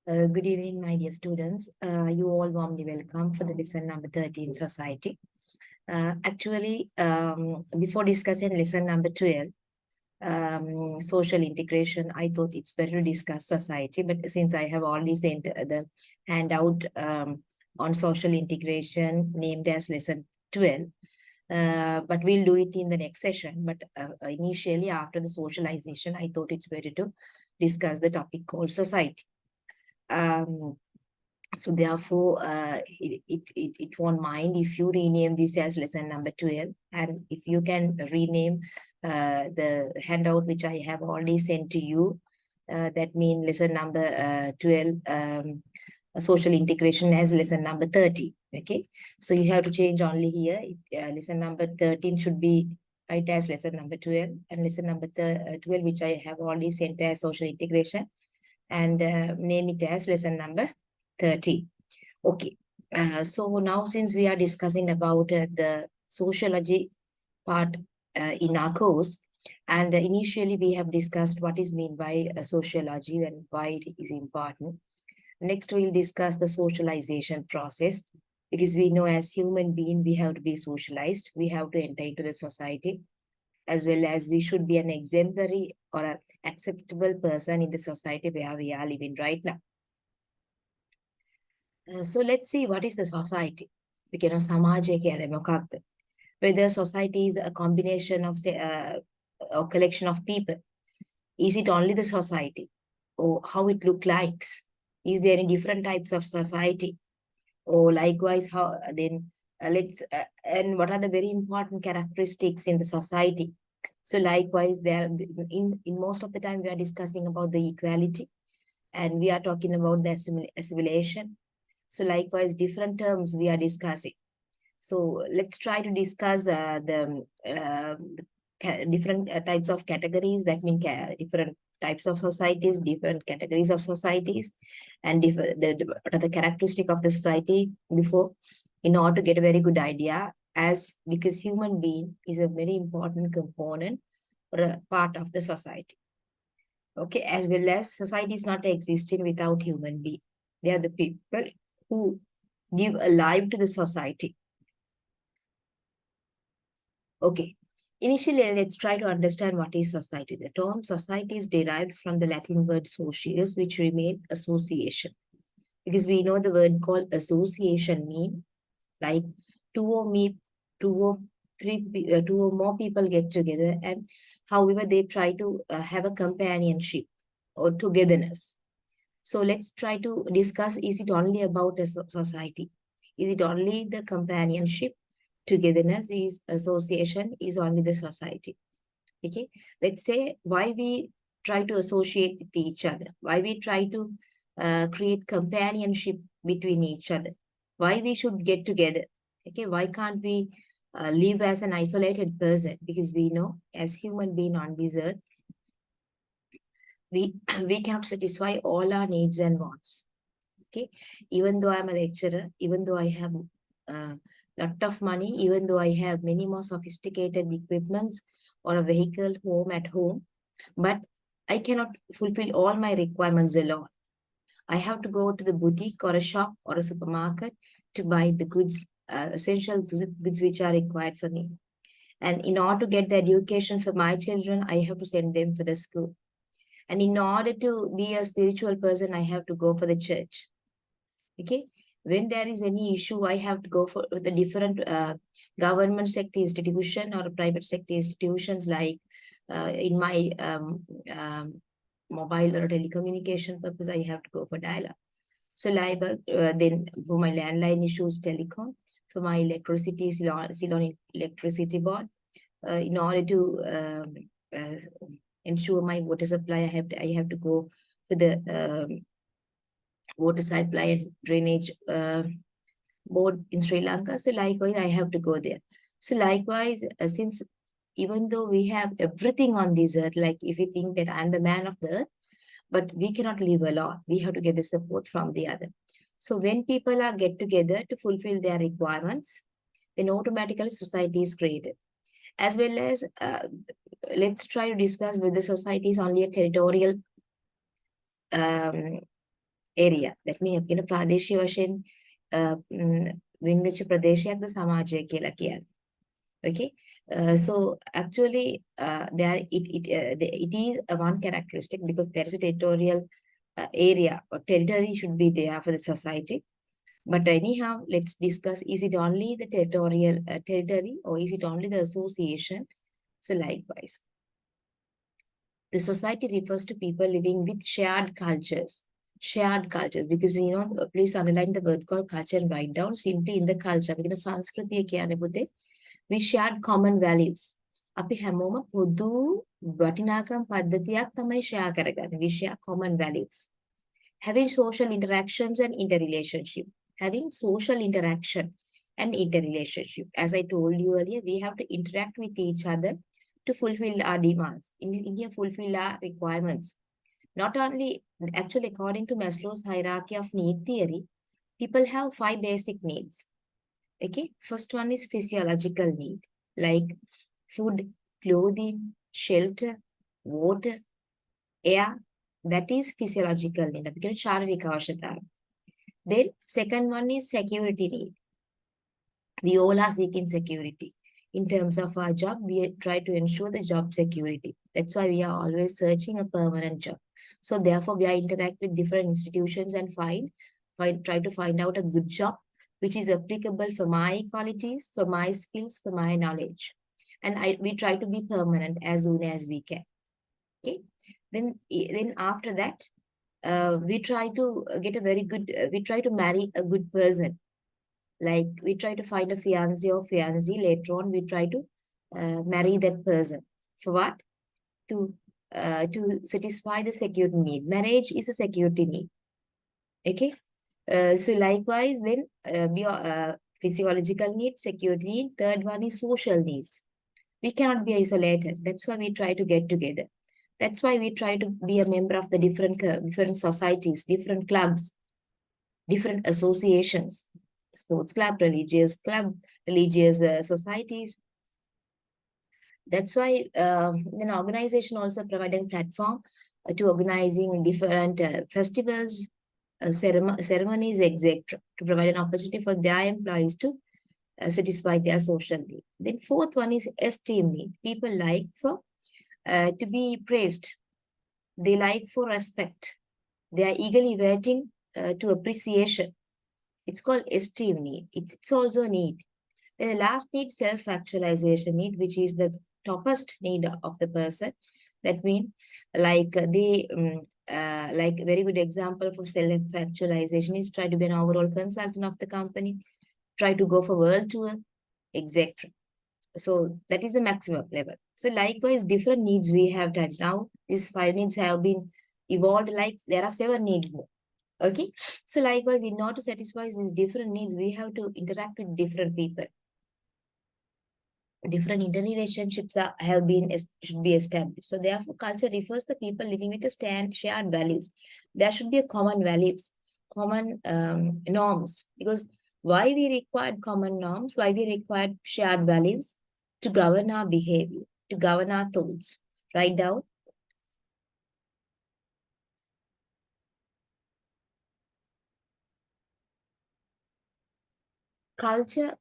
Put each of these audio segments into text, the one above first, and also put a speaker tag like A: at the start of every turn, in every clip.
A: Good evening, my dear students. You all warmly welcome for the lesson number 13, Society. Before discussing lesson number 12, social integration, I thought it's better to discuss society. But since I have already sent the handout on social integration named as lesson 12, but we'll do it in the next session. But initially, after the socialization, I thought it's better to discuss the topic called society. So therefore, it won't mind if you rename this as lesson number 12. And if you can rename the handout which I have already sent to you, that means lesson number 12, social integration as lesson number 30. Okay, so you have to change only here. Lesson number 13 should be right as lesson number 12, and lesson number 12, which I have already sent as social integration, and name it as lesson number 30. Okay. So now since we are discussing about the sociology part in our course, and initially we have discussed what is meant by sociology and why it is important. Next, we'll discuss the socialization process, because we know as human being, we have to be socialized. We have to enter into the society, as well as we should be an exemplary or an acceptable person in the society where we are living right now. So let's see, what is the society? We can සමාජය කියන්නේ මොකක්ද? Whether society is a combination of a collection of people. Is it only the society? Or how it look like? Is there any different types of society? Or likewise, how then and what are the very important characteristics in the society? So likewise, there in most of the time we are discussing about the equality, and we are talking about the assimilation. So likewise, different terms we are discussing. So let's try to discuss the different types of categories. That means different types of societies, different categories of societies, and what are the characteristic of the society before, in order to get a very good idea, as because human being is a very important component or a part of the society. Okay, as well as society is not existing without human being. They are the people who give a life to the society. Okay, initially let's try to understand what is society. The term society is derived from the Latin word socius, which remains association. Because we know the word called association mean like two or more people get together, and however they try to have a companionship or togetherness. So let's try to discuss, is it only about a society? Is it only the companionship? Togetherness is association is only the society. Okay, let's say why we try to associate with each other, why we try to create companionship between each other, why we should get together. Okay, why can't we live as an isolated person? Because we know as human being on this earth, we we cannot satisfy all our needs and wants. Okay, even though I'm a lecturer, even though I have lot of money, even though I have many more sophisticated equipments or a vehicle at home, but I cannot fulfill all my requirements alone. I have to go to the boutique or a shop or a supermarket to buy the goods, essential goods which are required for me. And in order to get the education for my children, I have to send them for the school. And in order to be a spiritual person, I have to go for the church. Okay, when there is any issue, I have to go for the different government sector institution or private sector institutions, like in my mobile or telecommunication purpose, I have to go for dial-up. So then for my landline issues, telecom. For my electricity, Ceylon Electricity Board. In order to ensure my water supply, I have to go for the water supply and drainage board in Sri Lanka. So likewise, I have to go there. So likewise, since even though we have everything on this earth, like if you think that I'm the man of the earth, but we cannot live alone. We have to get the support from the other. So when people are get together to fulfill their requirements, then automatically society is created. As well as, let's try to discuss whether society is only a territorial area. That means අපි කියන ප්‍රාදේශීය වශයෙන් වෙන් වෙච්ච ප්‍රදේශයක්ද සමාජය කියලා කියන්නේ. Okay. So actually, it is one characteristic because there is a territorial area or territory should be there for the society. But anyhow, let's discuss: is it only the territorial territory, or is it only the association? So likewise, the society refers to people living with shared cultures. Shared cultures, because please underline the word called culture and write down simply in the culture. Because සංස්කෘතිය කියන්නේ පුතේ, we shared common values. අපි හැමෝම පොදු වටිනාකම් පද්ධතියක් තමයි share කරගන්නේ. We share common values. Having social interactions and interrelationship. Having social interaction and interrelationship. As I told you earlier, we have to interact with each other to fulfill our demands, in fulfill our requirements. Not only, actually, according to Maslow's hierarchy of need theory, people have 5 basic needs. Okay, first one is physiological need, like food, clothing, shelter, water, air. That is physiological need. Then second one is security need. We all are seeking security. In terms of our job, we try to ensure the job security. That's why we are always searching a permanent job. So therefore, we are interact with different institutions and try to find out a good job which is applicable for my qualities, for my skills, for my knowledge. And we try to be permanent as soon as we can. Okay. Then after that, we try to get a very good, we try to marry a good person. Like we try to find a fiancé or fiancée. Later on, we try to marry that person. For what? To satisfy the security need. Marriage is a security need. Okay. So likewise, then physiological needs, security need. Third one is social needs. We cannot be isolated. That's why we try to get together. That's why we try to be a member of the different societies, different clubs, different associations, sports club, religious societies. That's why an organization also providing platform to organizing different festivals, ceremonies, etc., to provide an opportunity for their employees to satisfy their social need. Then fourth one is esteem need. People like for to be praised. They like for respect. They are eagerly waiting to appreciation. It's called esteem need. It's also a need. Then the last need, self-actualization need, which is the topest need of the person. That means, like like a very good example for self-actualization is try to be an overall consultant of the company, try to go for world tour, etc. So that is the maximum level. So likewise, different needs we have done. Now, these 5 needs have been evolved, like there are 7 needs more. Okay. So likewise, in order to satisfy these different needs, we have to interact with different people. Different interrelationships should be established. So therefore, culture refers to people living with a shared values. There should be a common values, common norms. Because why we required common norms? Why we required shared values? To govern our behavior, to govern our thoughts. Write down. Culture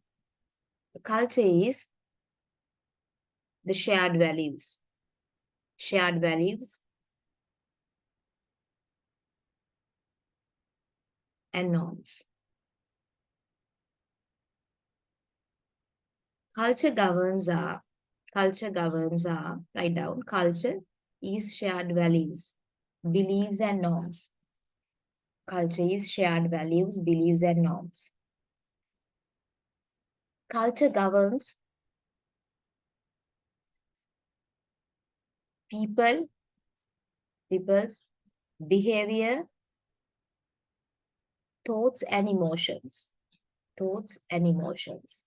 A: is the shared values. Shared values and norms. Culture governs our, write down, culture is shared values, beliefs and norms. Culture is shared values, beliefs and norms. Culture governs people's behavior, thoughts and emotions. Thoughts and emotions.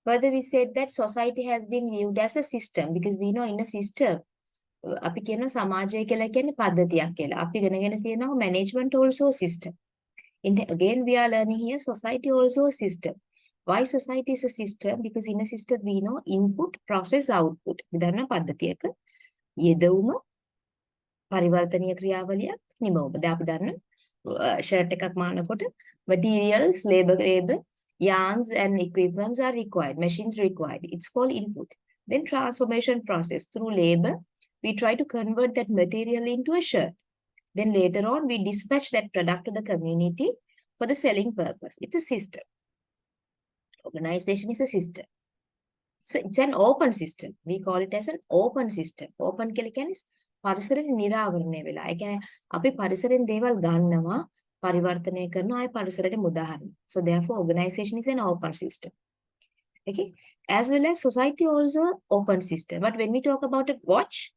A: Further, we said that society has been viewed as a system because we know in a system, අපි කියනවා සමාජය කියලා කියන්නේ පද්ධතියක් කියලා. අපි ඉගෙනගෙන තියෙනවා management also system. Again, we are learning here, society also a system. Why society is a system? Because in a system, we know input, process, output. විධාන පද්ධතියක යෙදවුම පරිවර්තනීය ක්‍රියාවලියක් නිමවුම. දැන් අපි දන්න ෂර්ට් එකක් මානකොට materials, labor, yarns and equipments are required, machines required. It's called input. Then transformation process. Through labor, we try to convert that material into a shirt. Then later on, we dispatch that product to the community for the selling purpose. It's a system. Organization is a system. So it's an open system. We call it as an open system. Open කියලා කියන්නේ පරිසරෙ නිරාවරණය වෙලා. ඒ කියන්නේ අපි පරිසරෙන් දේවල් ගන්නවා, පරිවර්තනය කරනවා, ආය පරිසරයට මුදා හරිනවා. So therefore, organization is an open system. Okay? As well as society also open system. But when we talk about a watch,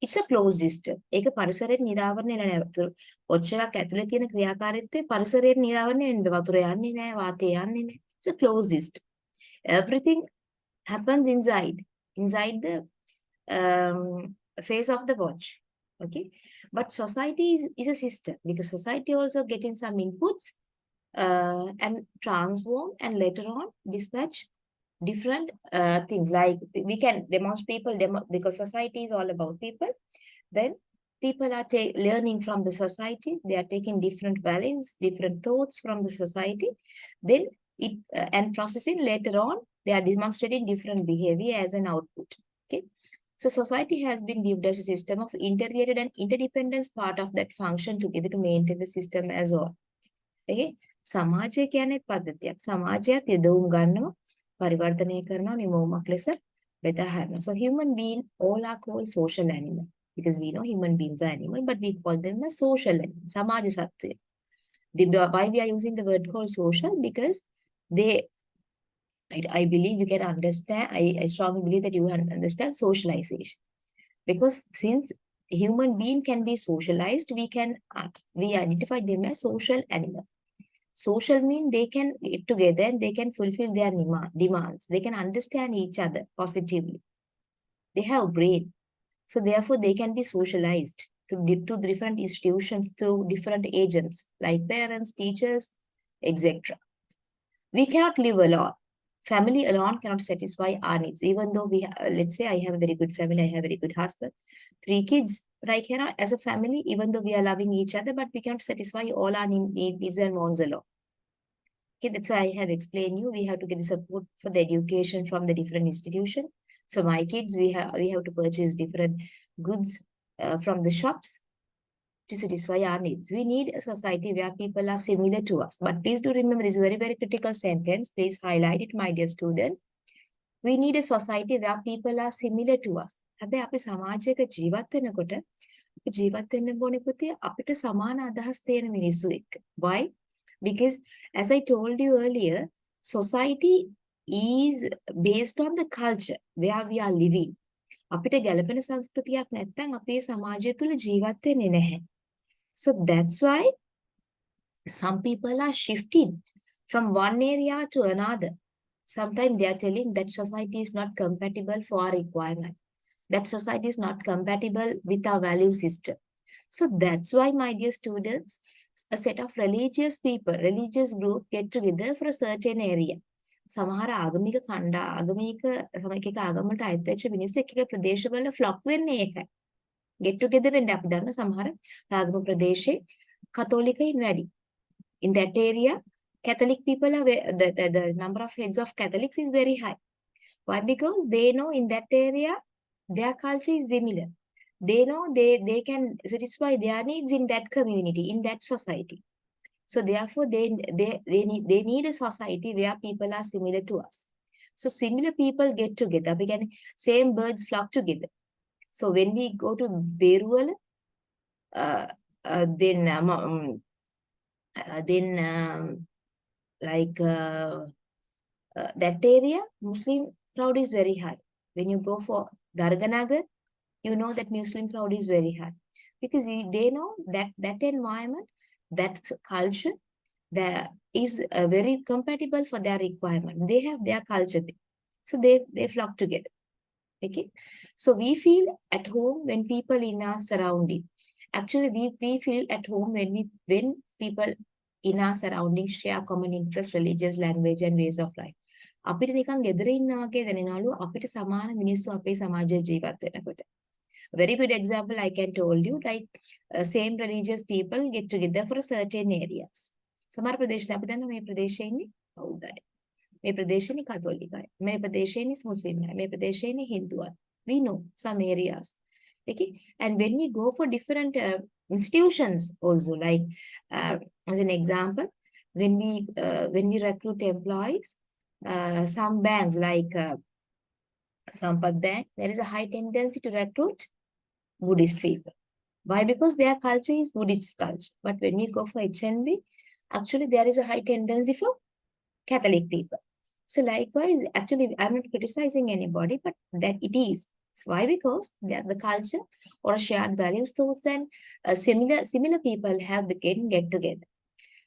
A: it's a closed system. ඒක පරිසරයට නිරාවරණය වෙලා නැහැ. watch එකක් ඇතුලේ තියෙන ක්‍රියාකාරීත්වය පරිසරයට නිරාවරණය වෙන්නේ වතුර යන්නේ නැහැ, වාතය යන්නේ නැහැ. It's a closed system. Everything happens inside the face of the watch. Okay, but society is a system, because society also getting some inputs and transform and later on dispatch different things. Like we can demonstrate because society is all about people. Then people are learning from the society. They are taking different values, different thoughts from the society. Then and processing later on, they are demonstrating different behavior as an output. Okay, so society has been viewed as a system of integrated and interdependence part of that function together to maintain the system as well. Okay, සමාජය කියන්නේ පද්ධතියක්. සමාජයත් යදවුම් ගන්නවා, පරිවර්තනය කරනවා, නිමවුමක් ලෙස බෙදා හරිනවා. So human being all are called social animal, because we know human beings are animal, but we call them a social animal. සමාජ සත්වය. Why we are using the word called social? Because I believe you can understand, I strongly believe that you understand socialization. Because since human being can be socialized, we identify them as social animal. Social mean they can get together and they can fulfill their demands. They can understand each other positively. They have brain. So therefore they can be socialized to different institutions through different agents like parents, teachers, etc. We cannot live alone. Family alone cannot satisfy our needs. Even though let's say I have a very good family, I have a very good husband, 3 kids, but I cannot, as a family, even though we are loving each other, but we cannot satisfy all our needs and wants alone. Okay, that's why I have explained you. We have to get the support for the education from the different institution. For my kids, we have to purchase different goods from the shops to satisfy our needs. We need a society where people are similar to us. But please do remember, this is a very, very critical sentence. Please highlight it, my dear student. We need a society where people are similar to us. හැබැයි අපි සමාජයක ජීවත් වෙනකොට අපි ජීවත් වෙන්න ඕනේ පුතේ අපිට සමාන අදහස් තියෙන මිනිස්සු එක්ක. Why? Because as I told you earlier, society is based on the culture where we are living. අපිට ගැළපෙන සංස්කෘතියක් නැත්නම් අපේ සමාජය තුළ ජීවත් වෙන්නේ නැහැ. So that's why some people are shifting from one area to another. Sometimes they are telling that society is not compatible for our requirement. That society is not compatible with our value system. So that's why, my dear students, a set of religious people, religious group get together for a certain area. සමහර ආගමික ආගමික සමයක ආගමකට අයිති වෙච්ච මිනිස්සු එක එක ප්‍රදේශවල ෆ්ලොක් වෙන්නේ ඒකයි. Get together වෙන්න අපි දන්න සමහර ආගම ප්‍රදේශේ කතෝලිකයින් වැඩි. In that area, Catholic people are the number of heads of Catholics is very high. Why? Because they know in that area their culture is similar. They know they can satisfy their needs in that community, in that society. So therefore they need a society where people are similar to us. So similar people get together. Again, same birds flock together. So when we go to Beruwala, then that area, Muslim crowd is very high. When you go for Darganagar, you know that Muslim crowd is very high. Because they know that environment, that culture, that is very compatible for their requirement. They have their culture there. So they flock together. Okay, so we feel at home when people in our surrounding. Actually, we feel at home when people in our surroundings share common interests, religious, language and ways of life. අපිට නිකන් ගෙදර ඉන්නා වගේ දැනෙනවලු අපිට සමාන මිනිස්සු අපේ සමාජයේ ජීවත් වෙනකොට. Very good example I can told you, like same religious people get together for certain areas. සමහර ප්‍රදේශ අපි දන්නවා මේ ප්‍රදේශයේ ඉන්නේ බෞද්ධය. මේ ප්‍රදේශයේ ඉන්නේ කතෝලිකයි. මේ ප්‍රදේශයේ ඉන්නේ මුස්ලිම්යි. මේ ප්‍රදේශයේ ඉන්නේ හින්දුයි. We know some areas. Okay, and when we go for different institutions also, like as an example, when we recruit employees, some banks like Sampath Bank, there is a high tendency to recruit Buddhist people. Why? Because their culture is Buddhist culture. But when we go for HNB, actually there is a high tendency for Catholic people. So likewise, actually I'm not criticizing anybody, but that it is. So why? Because the culture or shared values, thoughts and similar people have get together.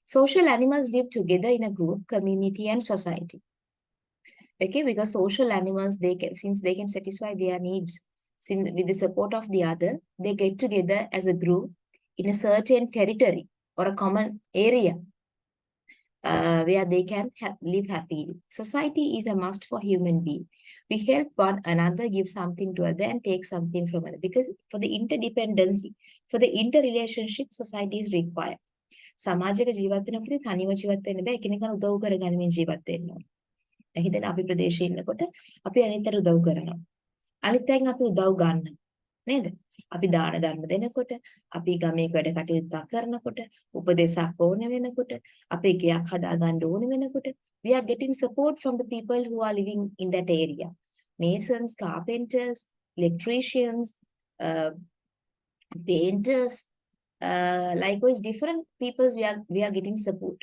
A: Social animals live together in a group, community and society. Okay, because social animals, since they can satisfy their needs with the support of the other, they get together as a group in a certain territory or a common area where they can live happily. Society is a must for human being. We help one another, give something to other and take something from other. Because for the interdependency, for the interrelationship, society is required. සමාජයක ජීවත් වෙනකොට තනියම ජීවත් වෙන්න බෑ. එකිනෙකාට උදව් කරගනිමින් ජීවත් වෙන්න ඕනේ. දැන් හිතන්න අපි ප්‍රදේශයේ ඉන්නකොට අපි අනිතට උදව් කරනවා. අනිත් අයගෙන් අපි උදව් ගන්නවා. නේද? අපි දාන ධර්ම දෙනකොට, අපි ගමේ වැඩ කටයුතු කරනකොට, උපදේශක් ඕන වෙනකොට, අපේ ගයක් හදා ගන්න ඕන වෙනකොට, we are getting support from the people who are living in that area. Masons, carpenters, electricians, painters, likewise different peoples we are getting support.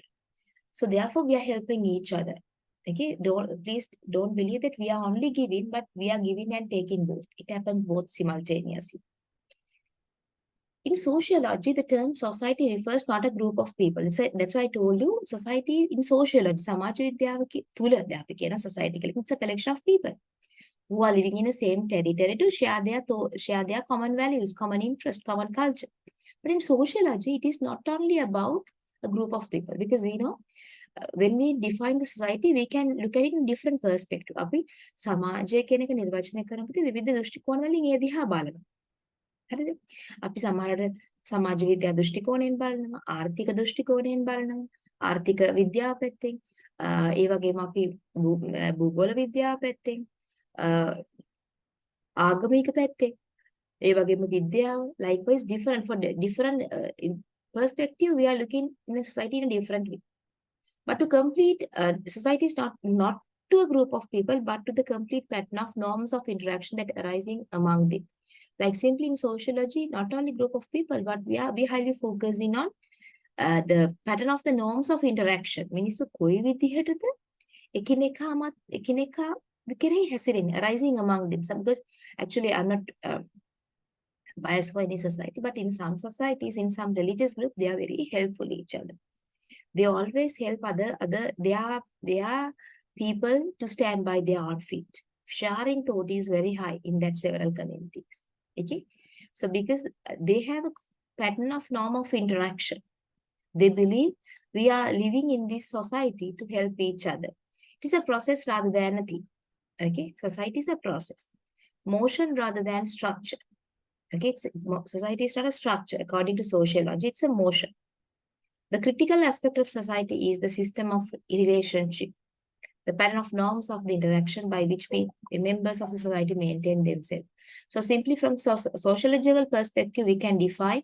A: So therefore we are helping each other. Okay, please don't believe that we are only giving, but we are giving and taking both. It happens both simultaneously. In sociology, the term society refers not a group of people. That's why I told you society in sociology, සමාජ විද්‍යාව තුල අපි කියන society කියලා. It's a collection of people who are living in the same territory to share their common values, common interest, common culture. But in sociology, it is not only about a group of people, because we know when we define the society, we can look at it in different perspective. අපි සමාජය කියන එක නිර්වචනය කරනකොට විවිධ දෘෂ්ටි කෝණ වලින් ඒ දිහා බලනවා. හරිද? අපි සමහරට සමාජ විද්‍යා දෘෂ්ටි කෝණයෙන් බලනවා, ආර්ථික දෘෂ්ටි කෝණයෙන් බලනවා, ආර්ථික විද්‍යාව පැත්තෙන්, ඒ වගේම අපි භූගෝල විද්‍යාව පැත්තෙන්, ආගමික පැත්තෙන්, ඒ වගේම විද්‍යාව, likewise different perspective we are looking in a society in a different way. But to complete, society is not to a group of people, but to the complete pattern of norms of interaction that arising among them. Like simply in sociology, not only group of people, but we highly focusing on the pattern of the norms of interaction. මිනිස්සු කොයි විදිහටද එකිනෙකා විකරේ හැසිරෙන්නේ, arising among them. Because actually I'm not biased for any society, but in some societies, in some religious group, they are very helpful each other. They always help their people to stand by their own feet. Sharing thought is very high in that several communities. Okay, so because they have a pattern of norm of interaction, they believe we are living in this society to help each other. It is a process rather than a thing. Okay, society is a process, motion rather than structure. Okay, society is not a structure. According to sociology, it's a motion. The critical aspect of society is the system of relationship, the pattern of norms of the interaction by which members of the society maintain themselves. So simply from sociological perspective, we can define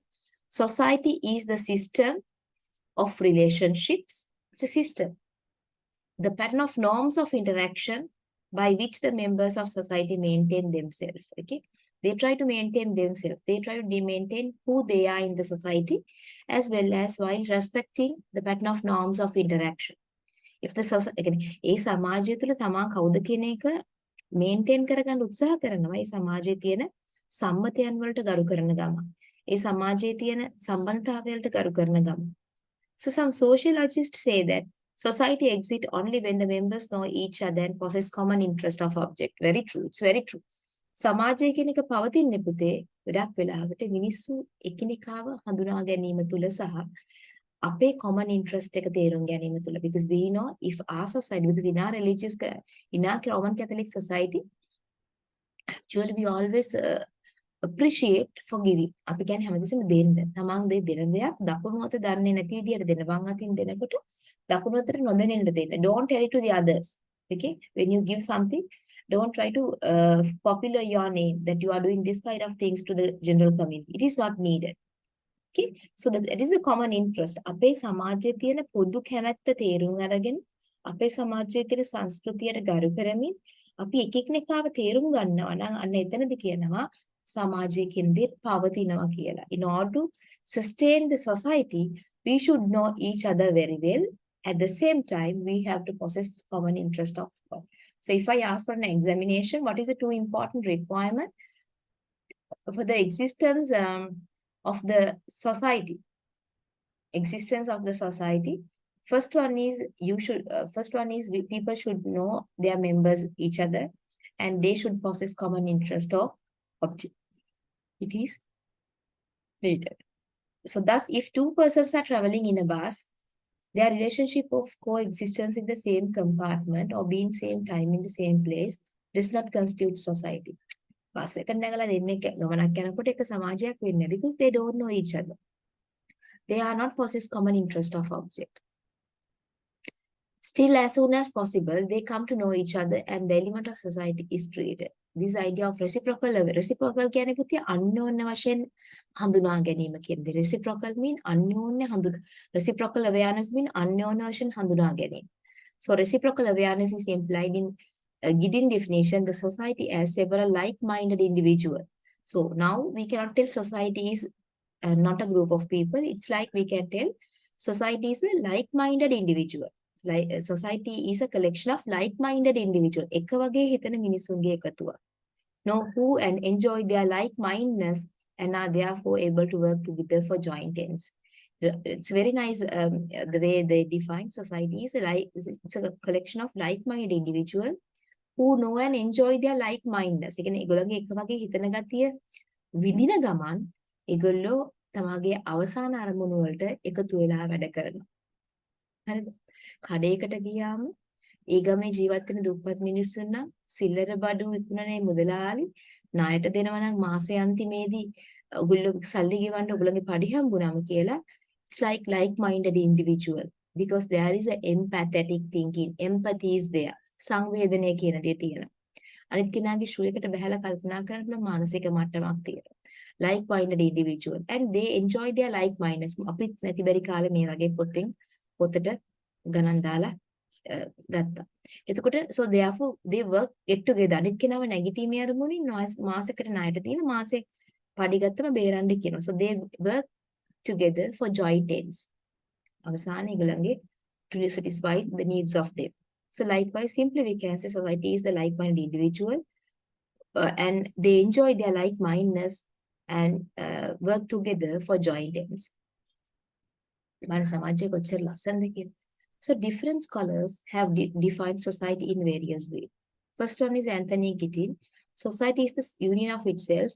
A: society is the system of relationships. It's a system. The pattern of norms of interaction by which the members of society maintain themselves. Okay, they try to maintain themselves. They try to maintain who they are in the society, as well as while respecting the pattern of norms of interaction. If the society, ඒ සමාජය තුළ තමා කවුද කියන එක maintain කරගන්න උත්සාහ කරනවා. ඒ සමාජයේ තියෙන සම්මතයන් වලට ගරු කරන ගම. ඒ සමාජයේ තියෙන සම්බන්ධතාවයලට ගරු කරන ගම. So some sociologists say that society exists only when the members know each other and possess common interest of object. Very true. It's very true. සමාජය කියන එක පවතින්නේ පුතේ ගොඩක් වෙලාවට මිනිස්සු එකිනෙකාව හඳුනා ගැනීම තුල සහ අපේ common interest එක තේරුම් ගැනීම තුළ, because we know if our society, because in our in our Roman Catholic society, actually we always appreciate for giving. අපි කියන්නේ හැමදෙස්සෙම දෙන්න. තමන් දෙන දෙයක් දකුණු අත දන්නේ නැති විදියට දෙන්න. වම් අතින් දෙනකොට දකුණු අතට නොදැනෙන්න දෙන්න. Don't tell it to the others. Okay? When you give something, don't try to popular your name that you are doing this kind of things to the general community. It is not needed. Okay? So that is a common interest. අපේ සමාජයේ තියෙන පොදු කැමැත්ත තේරුම් අරගෙන අපේ සමාජයේ තියෙන සංස්කෘතියට ගරු කරමින් අපි එකිනෙකාව තේරුම් ගන්නවා නම් අන්න එතනදි කියනවා සමාජයේ කෙන්දේ පවතිනවා කියලා. In order to sustain the society, we should know each other very well. At the same time, we have to possess common interest of all. So if I ask for an examination, what is the two important requirement for the existence of the society? Existence of the society. First one is people should know their members each other, and they should possess common interest of object. It is needed. So thus, if two persons are traveling in a bus, their relationship of coexistence in the same compartment or being same time in the same place does not constitute society. Bus එක නැගලා දෙන්නේ ගමනක් යනකොට එක සමාජයක් වෙන්නේ because they don't know each other. They are not possess common interest of object. Still, as soon as possible, they come to know each other and the element of society is created. This idea of reciprocal කියන්නේ පුතේ අන්‍යෝන්‍ය වශයෙන් හඳුනා ගැනීම කියන්නේ. Reciprocal mean අන්‍යෝන්‍ය හඳුනා. Reciprocal awareness mean අන්‍යෝන්‍ය වශයෙන් හඳුනා ගැනීම. So reciprocal awareness is implied in given definition the society as several like-minded individuals. So now we cannot tell society is not a group of people. It's like we can tell society is a like-minded individual. Like society is a collection of like-minded individuals. එක වගේ හිතන මිනිසුන්ගේ එකතුවක්. Know who and enjoy their like-mindedness and are therefore able to work together for joint ends. It's very nice the way they define society is it's a collection of like-minded individuals who know and enjoy their like-mindedness. ඒ කියන්නේ ඒගොල්ලන්ගේ එක වගේ හිතන ගතිය විඳින ගමන් ඒගොල්ලෝ තමගේ අවසාන අරමුණු වලට එකතු වෙලා වැඩ කරනවා. හරිද? කඩේකට ගියාම ඒ ගමේ ජීවත් වෙන දුප්පත් මිනිස්සුන් නම් සිල්ලර බඩු විකුණනේ මුදලාලි ණයට දෙනවා නම් මාසේ අන්තිමේදී ඔයගොල්ලෝ සල්ලි ගෙවන්න ඔයගොල්ලන්ගේ පඩි හම්බුනාම කියලා it's like minded individual because there is a empathetic thinking. Empathy is there. සංවේදනය කියන දේ තියෙනවා. අනිත් කෙනාගේ ෂූ එකට බහැලා කල්පනා කරන මානසික මට්ටමක් තියෙනවා. Like minded individual and they enjoy their like mindedness. අපිත් නැති බැරි කාලේ මේ වගේ පොතට ගණන් දාලා ගත්තා. එතකොට so therefore they work get together. අනිත් කෙනාව නැගිටීමේ අරමුණින් මාසෙකට ණයට තියෙන මාසේ පඩි ගත්තම බේරන්න කියනවා. So they work together for joint ends. අවසානයේ ඒගොල්ලන්ගේ to satisfy the needs of them. So likewise, simply we can say society is the like-minded individual and they enjoy their like-mindedness and work together for joint ends. మన సమాజයේ කොච්චර ලස්සනද කියලා. So different scholars have defined society in various ways. First one is Anthony Giddin. Society is the union of itself.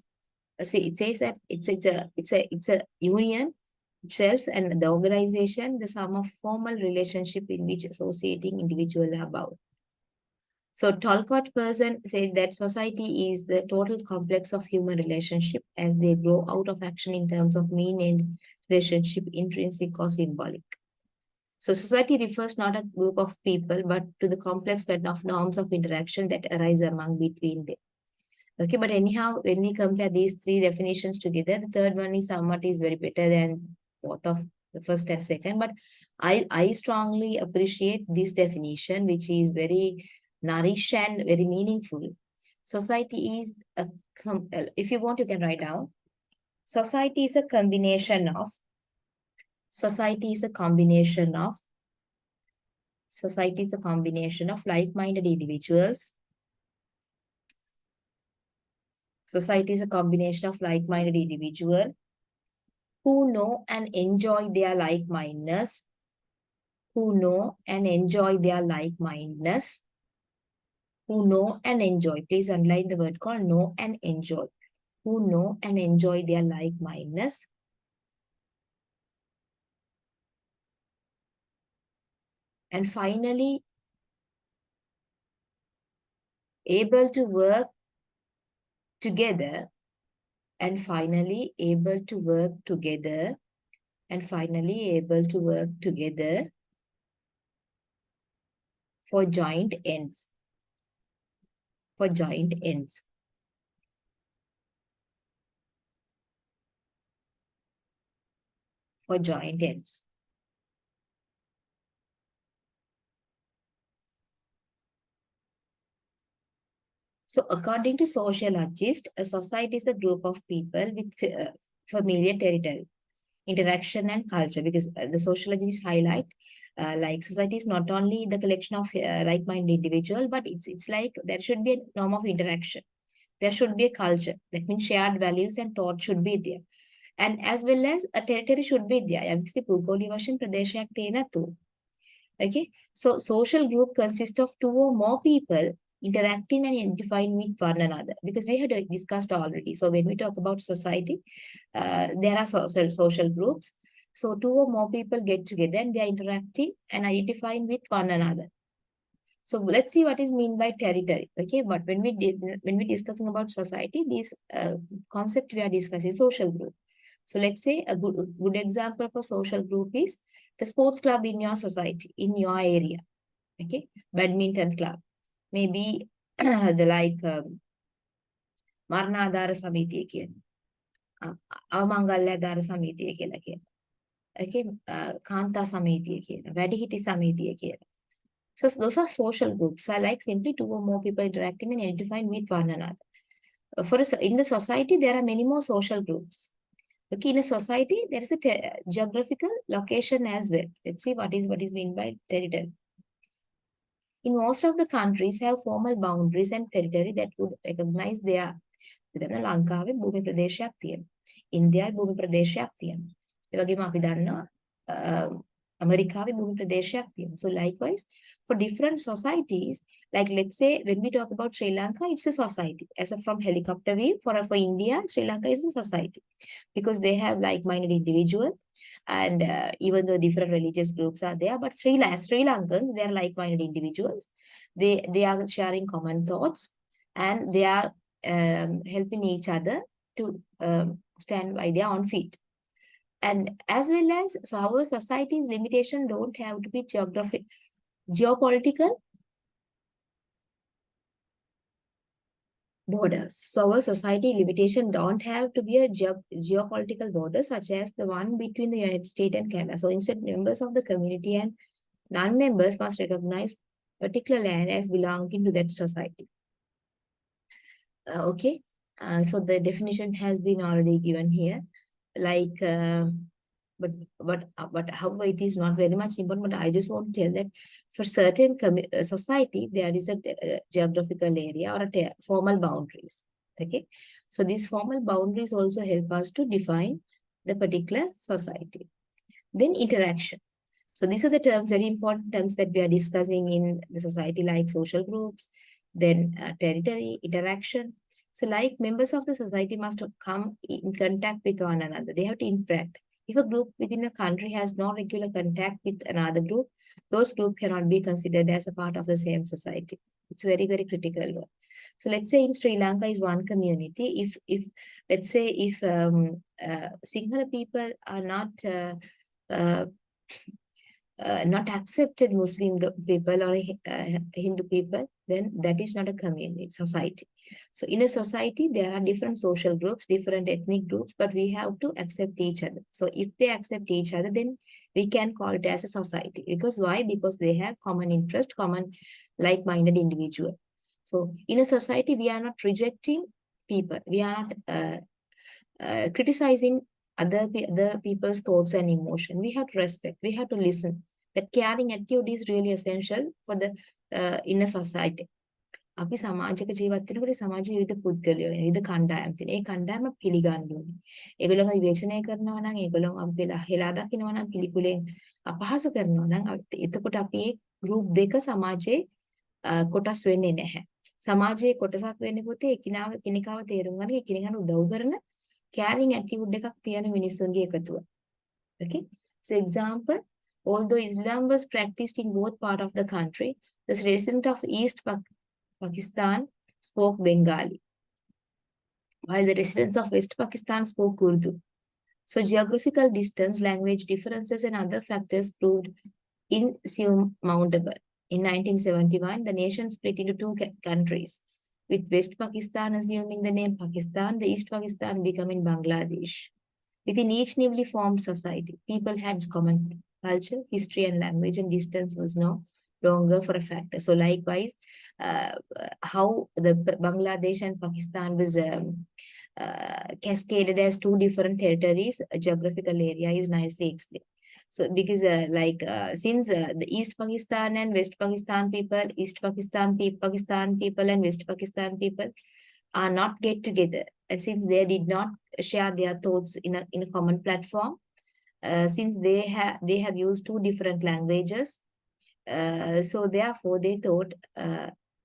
A: See, it says that it's a union itself and the organization, the sum of formal relationship in which associating individuals are bound. So Talcott person said that society is the total complex of human relationship as they grow out of action in terms of mean and relationship, intrinsic or symbolic. So society refers not a group of people, but to the complex pattern of norms of interaction that arise among between them. Okay, but anyhow, when we compare these three definitions together, the third one is somewhat is very better than both of the first and second. But I strongly appreciate this definition, which is very nourished and very meaningful. Society is if you want, you can write down. Society is a combination of like-minded individuals. Society is a combination of like-minded individuals who know and enjoy their like-mindedness, who know and enjoy their like-mindedness, who know and enjoy. Please underline the word called know and enjoy. Who know and enjoy their like-mindedness, and finally able to work together, and finally able to work together, and finally able to work together for joint ends, for joint ends, for joint ends. So according to sociologists, a society is a group of people with familiar territory, interaction and culture, because the sociologists highlight like society is not only the collection of like-minded individual, but it's like there should be a norm of interaction. There should be a culture. That means shared values and thought should be there. And as well as a territory should be there. යම්කිසි භූගෝලීය වශයෙන් ප්‍රදේශයක් තියෙනතු. Okay, so social group consists of two or more people interacting and identifying with one another, because we had discussed already. So when we talk about society, there are social groups. So two or more people get together and they are interacting and identifying with one another. So let's see what is mean by territory. Okay, but when we discussing about society, this concept we are discussing social group. So let's say a good example for social group is the sports club in your society, in your area. Okay, badminton club, maybe the like මරණාධාර සමිතිය කියන අවමංගල්‍යාධාර සමිතිය කියලා කියන. Okay, කාන්තා සමිතිය කියන, වැඩිහිටි සමිතිය කියන. So those are social groups. So like simply two or more people interacting and identifying with one another. In the society, there are many more social groups. Okay, in a society, there is a geographical location as well. Let's see what is meant by territory. In most of the countries have formal boundaries and territory that would recognize their ලංකාවේ භූමි ප්‍රදේශයක් තියෙනවා. ඉන්දියාවේ භූමි ප්‍රදේශයක් තියෙනවා. ඒ වගේම අපි දන්නවා ඇමරිකාවේ භූමි ප්‍රදේශයක් තියෙනවා. So likewise, for different societies, like let's say when we talk about Sri Lanka, it's a society. As a from helicopter view, for India, Sri Lanka is a society because they have like-minded individuals, and even though different religious groups are there, but Sri Lankans, they are like-minded individuals. They are sharing common thoughts, and they are helping each other to stand by their own feet. And as well as, so our society's limitation don't have to be geopolitical borders. So our society limitation don't have to be a geopolitical border such as the one between the United States and Canada. So instead, members of the community and non-members must recognize particular land as belonging to that society. Okay, so the definition has been already given here. Like, but however, it is not very much important. But I just want to tell that for certain society, there is a geographical area or a formal boundaries. Okay, so these formal boundaries also help us to define the particular society. Then interaction. So these are the terms, very important terms that we are discussing in the society, like social groups, then territory, interaction. So like members of the society must come in contact with one another. They have to interact. If a group within a country has no regular contact with another group, those groups cannot be considered as a part of the same society. It's very, very critical. So let's say in Sri Lanka is one community. If let's say if Sinhala people are not accepted Muslim people or Hindu people, then that is not a community, society. So in a society, there are different social groups, different ethnic groups, but we have to accept each other. So if they accept each other, then we can call it as a society. Because why? Because they have common interest, common like-minded individual. So in a society, we are not rejecting people. We are not criticizing other people's thoughts and emotion. We have to respect. We have to listen. That caring attitude is really essential for the in a society. අපි සමාජයක ජීවත් වෙනකොට සමාජයේ විවිධ පුද්ගලයෝ විවිධ කණ්ඩායම් තියෙන. ඒ කණ්ඩායම පිළිගන්න ඕනේ. ඒගොල්ලෝ විවේචනය කරනවා නම්, ඒගොල්ලෝ අපි හෙලා දකින්නවා නම්, පිළිකුලෙන් අපහාස කරනවා නම්, එතකොට අපි ගෲප් දෙක සමාජයේ කොටස් වෙන්නේ නැහැ. සමාජයේ කොටසක් වෙන්නේ පොතේ එකිනෙකාව තේරුම් ගන්න, එකිනෙකාට උදව් කරන caring attitude එකක් තියෙන මිනිස්සුන්ගේ එකතුව. Okay, so example, Although Islam was practiced in both parts of the country, the residents of East Pakistan spoke Bengali, while the residents of West Pakistan spoke Urdu. So geographical distance, language differences, and other factors proved insurmountable. In 1971, the nation split into two countries, with West Pakistan assuming the name Pakistan, the East Pakistan becoming Bangladesh. Within each newly formed society, people had common culture, history, and language, and distance was no longer for a factor. So, likewise, how the Bangladesh and Pakistan was cascaded as two different territories, a geographical area is nicely explained. So, because since the East Pakistan and West Pakistan people, East Pakistan, Pakistan people, and West Pakistan people are not get together, and since they did not share their thoughts in a common platform, since they have used two different languages, so therefore they thought,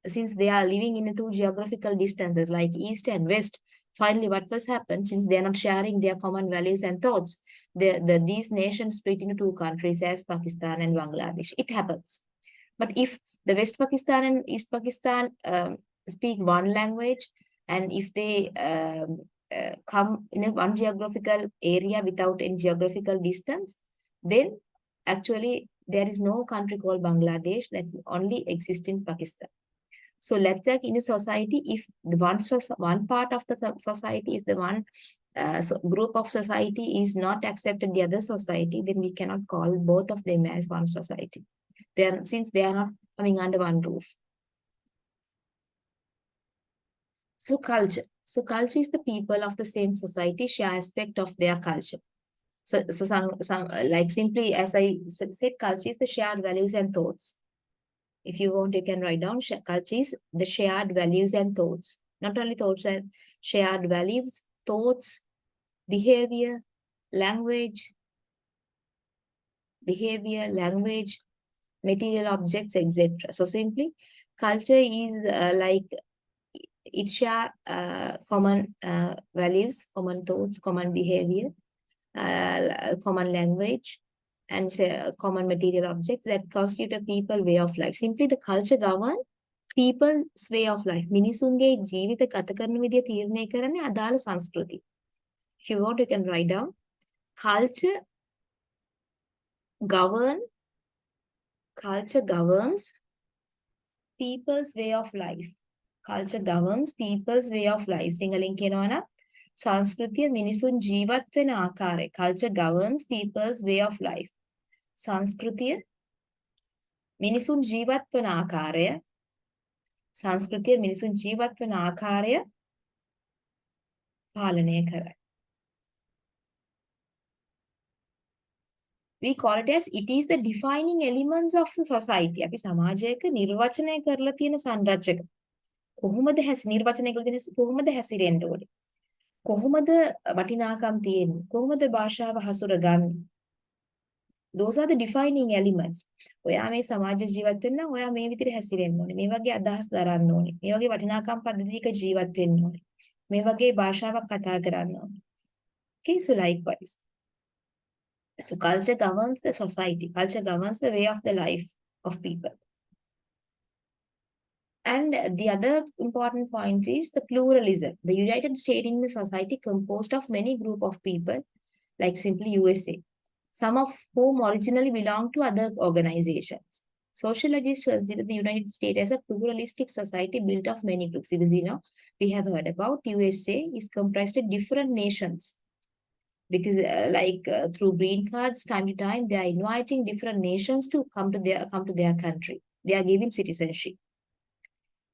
A: since they are living in two geographical distances like east and west, finally what was happened, since they are not sharing their common values and thoughts, these nations split into two countries as Pakistan and Bangladesh. It happens. But if the West Pakistan and East Pakistan speak one language, and if they come in a one geographical area without any geographical distance, then actually there is no country called Bangladesh that only exists in Pakistan. So let's say in a society, if the one part of the society, if the one group of society is not accepted the other society, then we cannot call both of them as one society. Since they are not coming under one roof. So culture. So culture is the people of the same society share aspect of their culture. So some like simply as I said, culture is the shared values and thoughts. If you want, you can write down culture is the shared values and thoughts. Not only thoughts, and shared values, thoughts, behavior, language, material objects, etc. So simply, culture is like it share common values, common thoughts, common behavior, common language, and common material objects that constitute a people way of life. Simply, the culture govern people's way of life. මිනිසුන්ගේ ජීවිත ගත කරන විදිය තීරණය කරන්නේ අදාළ සංස්කෘතිය. If you want, you can write down culture governs people's way of life. Culture governs people's way of life. සිංහලෙන් කියනවා නම් සංස්කෘතිය මිනිසුන් ජීවත් වෙන ආකාරය. Culture governs people's way of life. සංස්කෘතිය මිනිසුන් ජීවත් වෙන ආකාරය. සංස්කෘතිය මිනිසුන් ජීවත් වෙන ආකාරය පාලනය කරයි. We call it as it is the defining elements of the society. අපි සමාජයක නිර්වචනය කරලා තියෙන සංරචක. කොහොමද නිර්වචනය කරලා තියෙන කොහොමද හැසිරෙන්න ඕනේ? කොහොමද වටිනාකම් තියෙන්නේ? කොහොමද භාෂාව හසුරගන්නේ? Those are the defining elements. ඔයා මේ සමාජ ජීවත් වෙන්න නම් ඔයා මේ විදිහට හැසිරෙන්න ඕනේ. මේ වගේ අදහස් දරන්න ඕනේ. මේ වගේ වටිනාකම් පද්ධතියක ජීවත් වෙන්න ඕනේ. මේ වගේ භාෂාවක් කතා කරන්න ඕනේ. Okay, so likewise. So culture governs the society. Culture governs the way of the life of people. And the other important point is the pluralism. The United States in the society composed of many group of people, like simply USA, some of whom originally belonged to other organizations. Sociologists consider the United States as a pluralistic society built of many groups. Because, we have heard about USA is comprised of different nations. Because through green cards, time to time, they are inviting different nations to come to their country. They are giving citizenship.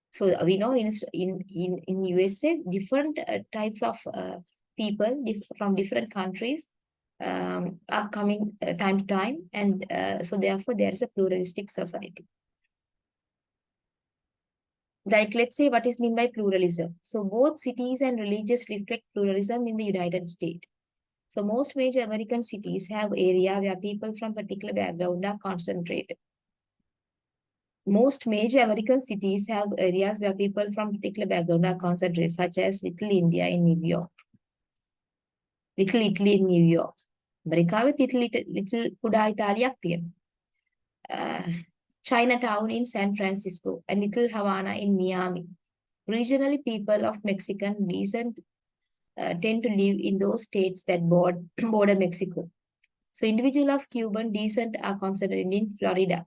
A: So we know in USA, different types of people from different countries are coming time to time, and so therefore there is a pluralistic society. Like, let's say, what is meant by pluralism? So both cities and religions reflect pluralism in the United States. So most major American cities have area where people from particular background are concentrated. Most major American cities have areas where people from particular background are concentrated, such as Little India in New York, Little Italy in New York. America with little කුඩා ඉතාලියක් තියෙනවා. uh, Chinatown in San Francisco, and Little Havana in Miami. Regionally, people of Mexican descent tend to live in those states that border Mexico. So individuals of Cuban descent are concentrated in Florida.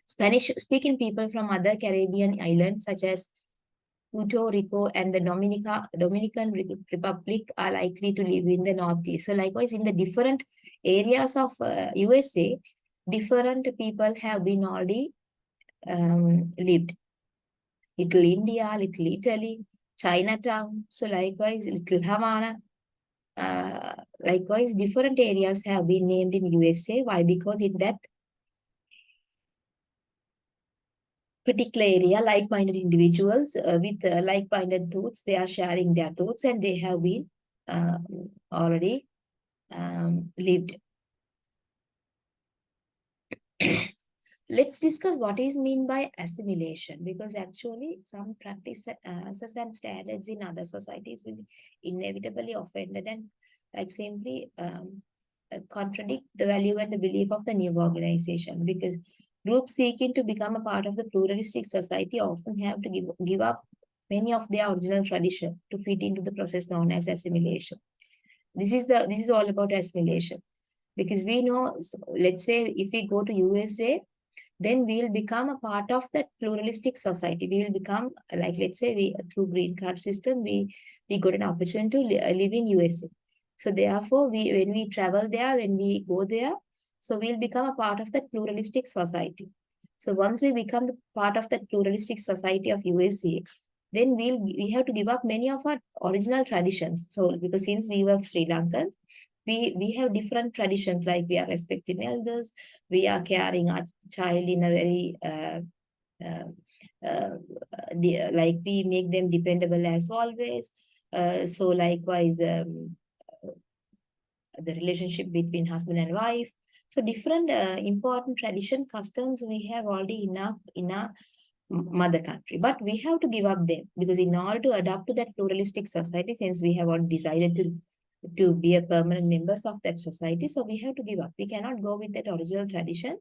A: Spanish-speaking people from other Caribbean islands such as Puerto Rico and the Dominican Republic are likely to live in the Northeast. So likewise, in the different areas of USA, different people have been already lived. Little India, Little Italy, Chinatown. So likewise, Little Havana. Likewise, different areas have been named in USA. Why? Because in that particular area, like-minded individuals with like-minded thoughts, they are sharing their thoughts and they have been already lived. Let's discuss what is mean by assimilation, because actually some practices and standards in other societies will inevitably offended and like simply contradict the value and the belief of the new organization, because groups seeking to become a part of the pluralistic society often have to give up many of their original tradition to fit into the process known as assimilation. This is all about assimilation, because we know, let's say if we go to USA, then we will become a part of that pluralistic society. We will become like, let's say we through green card system, we got an opportunity to live in USA. So therefore, when we travel there, when we go there, so we'll become a part of that pluralistic society. So once we become the part of that pluralistic society of USA, then we have to give up many of our original traditions. So because since we were Sri Lankans, we have different traditions, like we are respecting elders, we are caring our child in a very uh, like we make them dependable as always. So likewise, the relationship between husband and wife. So different important tradition customs we have already in our mother country, but we have to give up them, because in order to adapt to that pluralistic society, since we have already decided to be a permanent members of that society, so we have to give up. We cannot go with that original tradition,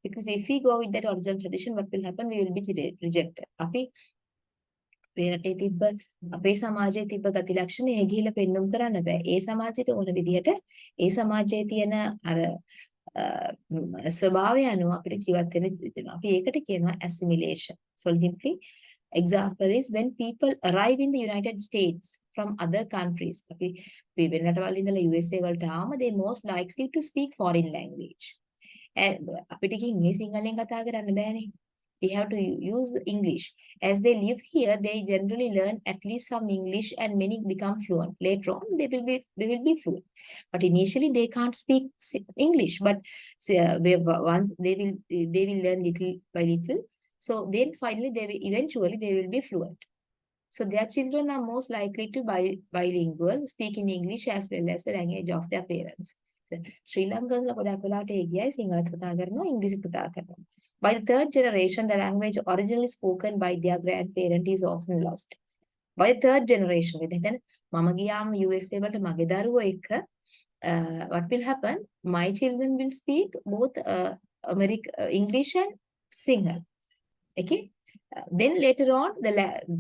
A: because if we go with that original tradition, what will happen? We will be rejected. අපි අපේ රටේ තිබ්බ අපේ සමාජයේ තිබ්බ ගති ලක්ෂණ එහෙ ගිහිල්ලා පෙන්눔 කරන්න බෑ. ඒ සමාජයට ඕන විදිහට ඒ සමාජයේ තියෙන අර ස්වභාවය අනුව අපිට ජීවත් වෙන්න සිදුවෙනවා. අපි ඒකට කියනවා assimilation. So simply example is when people arrive in the United States from other countries. අපි වෙන රටවල් ඉඳලා USA වලට ආවම they most likely to speak foreign language. අපිට ඉංග්‍රීසි සිංහලෙන් කතා කරන්න බෑනේ. We have to use English. As they live here, they generally learn at least some English and many become fluent. Later on, they will be fluent. But initially, they can't speak English. But once they will learn little by little. So then finally, eventually they will be fluent. So their children are most likely to bilingual, speak in English as well as the language of their parents. Sri Lankans ගොඩක් වෙලාවට ඒ ගියයි සිංහලත් කතා කරනවා, ඉංග්‍රීසිත් කතා කරනවා. By the third generation, the language originally spoken by their grandparent is often lost. By the third generation, then මම ගියාම USA වලට මගේ දරුවෝ එක්ක what will happen? My children will speak both English and Sinhala. Okay? Then later on, the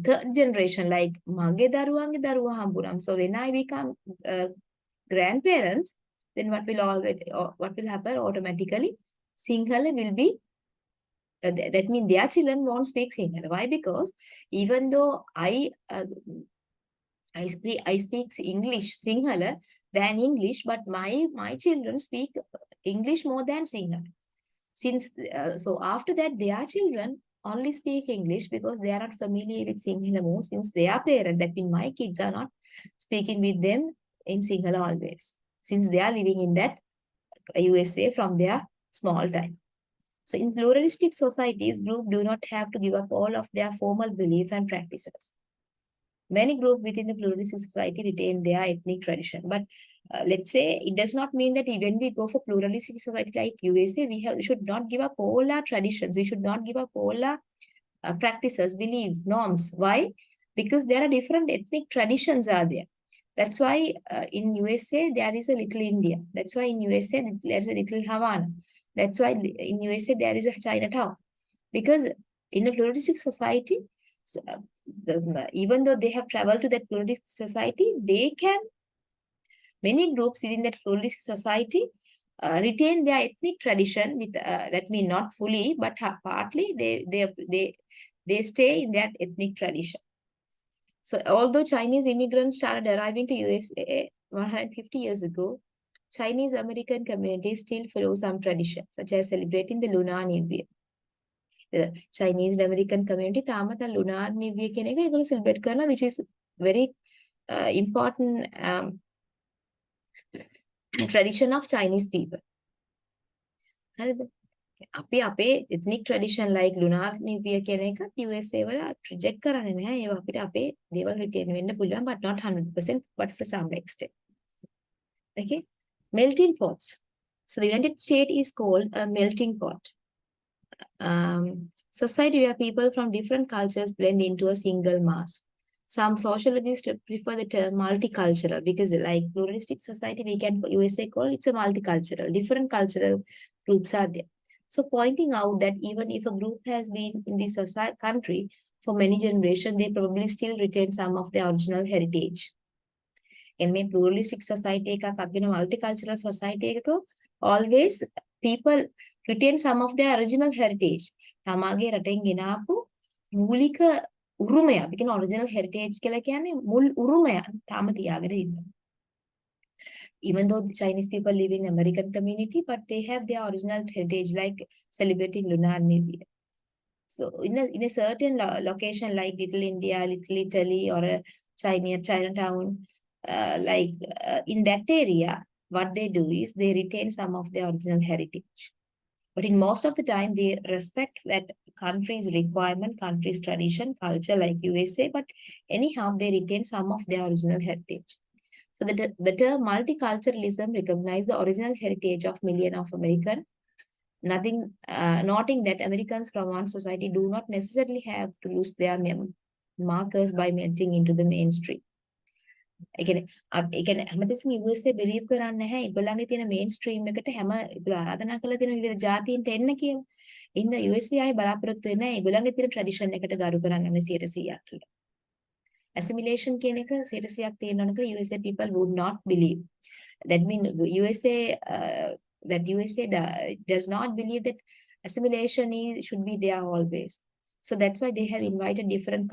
A: third generation, like මගේ දරුවන්ගේ දරුවා හම්බුනම. So when I become grandparents, then what will happen automatically? Sinhala will be that means their children won't speak Sinhala. Why? Because even though I speak English Sinhala than English, but my children speak English more than Sinhala. Since so after that, their children only speak English because they are not familiar with Sinhala more. Since their parents, that means my kids, are not speaking with them in Sinhala always, since they are living in that USA from their small time. So in pluralistic societies, groups do not have to give up all of their formal belief and practices. Many groups within the pluralistic society retain their ethnic tradition. But let's say it does not mean that when we go for pluralistic society like USA, we should not give up all our traditions. We should not give up all our practices, beliefs, norms. Why? Because there are different ethnic traditions are there. That's why in USA there is a little India. That's why in USA there is a little Havana. That's why in USA there is a Chinatown. Because in a pluralistic society, even though they have traveled to that pluralistic society, many groups within that pluralistic society retain their ethnic tradition with that means not fully, but partly they stay in that ethnic tradition. So although Chinese immigrants started arriving to USA 150 years ago, Chinese American communities still follow some traditions, such as celebrating the Lunar New Year. The Chinese American community තාමත් Lunar New Year කියන එක ඒගොල්ලෝ celebrate කරනවා, which is very important tradition of Chinese people. හරිද? අපි අපේ ethnic tradition like Lunar New Year කියන එක USA වල reject කරන්නේ නැහැ. ඒවා අපිට අපේ දේවල් retain වෙන්න පුළුවන්, but not 100%, but for some extent. Okay? Melting pots. So the United States is called a melting pot. Society where people from different cultures blend into a single mass. Some sociologists prefer the term multicultural because like pluralistic society, we can USA call it's a multicultural. Different cultural groups are there. So pointing out that even if a group has been in this country for many generations, they probably still retain some of their original heritage. In a pluralistic society, multicultural society, always people retain some of their original heritage. Tamage raten ginapu mulika urumaya. Because original heritage kela kiyane mul urumaya tama tiyagena inna. Even though the Chinese people live in American community, but they have their original heritage, like celebrating Lunar New Year. So in a certain location like Little India, Little Italy, or a Chinatown, in that area, what they do is they retain some of their original heritage. But in most of the time, they respect that country's requirement, country's tradition, culture like USA, but anyhow, they retain some of their original heritage. So the term multiculturalism recognizes the original heritage of millions of Americans, noting that Americans from one society do not necessarily have to lose their markers by melting into the mainstream. හැමතිස්සෙම USA believe කරන්නේ නැහැ ඒගොල්ලන්ගේ තියෙන mainstream එකට හැම ඒගොල්ලෝ ආරාධනා කරලා තියෙන විවිධ ජාතීන්ට එන්න කියලා. ඉතින් USA ආයි බලාපොරොත්තු වෙන්නේ නැහැ ඒගොල්ලන්ගේ තියෙන tradition එකට ගරු කරන්න ඕනේ 100%ක් කියලා. Assimilation කියන එක 100%ක් තියෙන්න ඕන කියලා USA people would not believe. That means USA does not believe that assimilation should be there always. So that's why they have invited different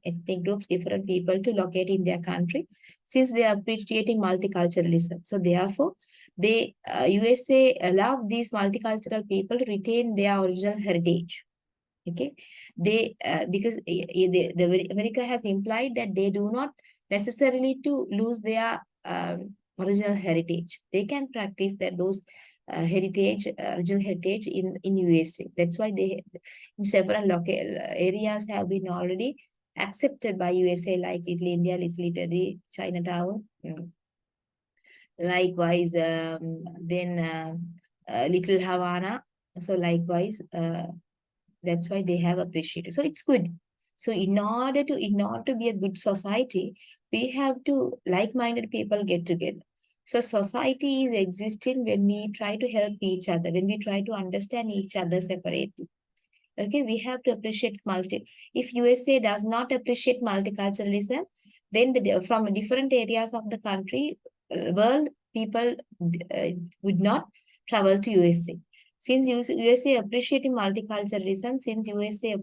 A: ethnic groups, different people to locate in their country, since they are appreciating multiculturalism. So therefore, USA allow these multicultural people to retain their original heritage. Okay, because America has implied that they do not necessarily to lose their original heritage. They can practice those original heritage in USA. That's why they in several local areas have been already accepted by USA, like Little India, Little Italy, Chinatown. Likewise, then Little Havana. So likewise, that's why they have appreciated. So it's good. So in order to be a good society, we have to like-minded people get together. So society is existing when we try to help each other, when we try to understand each other separately. Okay, we have to appreciate if USA does not appreciate multiculturalism, then from different areas of the country, world, people would not travel to USA. Since USA appreciating multiculturalism, since USA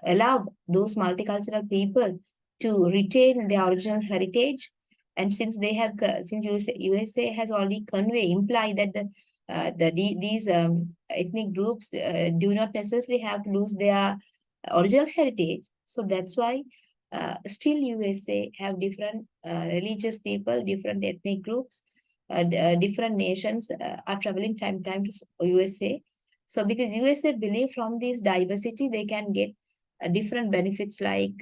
A: allow those multicultural people to retain their original heritage, and since USA has already implied that these ethnic groups do not necessarily have to lose their original heritage, so that's why still USA have different religious people, different ethnic groups, different nations are traveling time to USA. So because USA believe from this diversity, they can get different benefits, like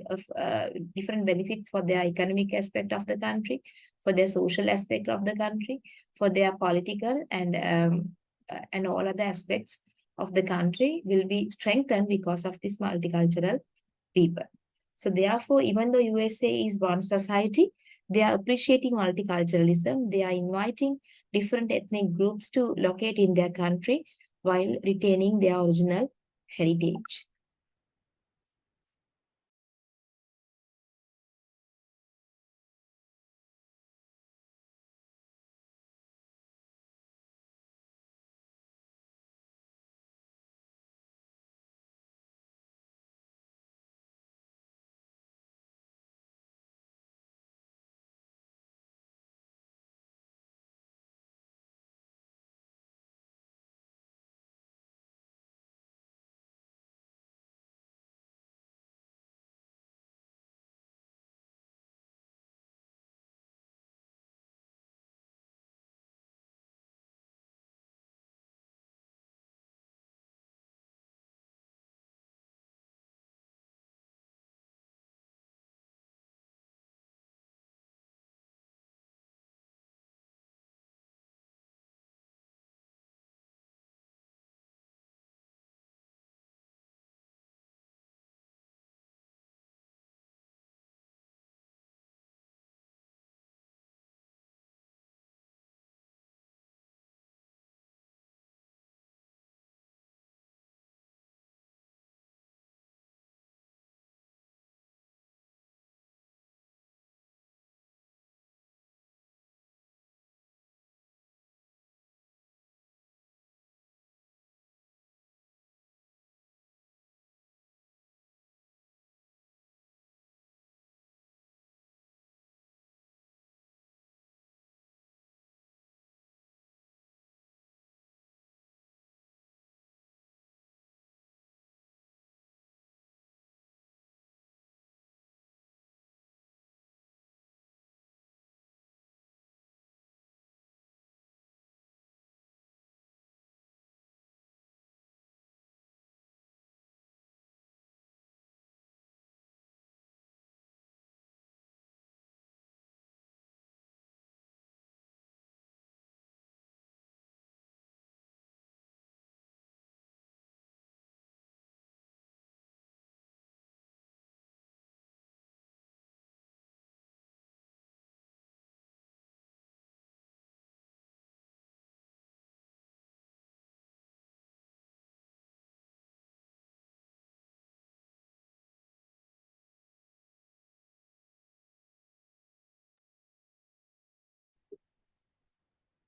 A: different benefits for their economic aspect of the country, for their social aspect of the country, for their political and all other aspects of the country will be strengthened because of this multicultural people. So therefore, even though USA is one society, they are appreciating multiculturalism. They are inviting different ethnic groups to locate in their country while retaining their original heritage.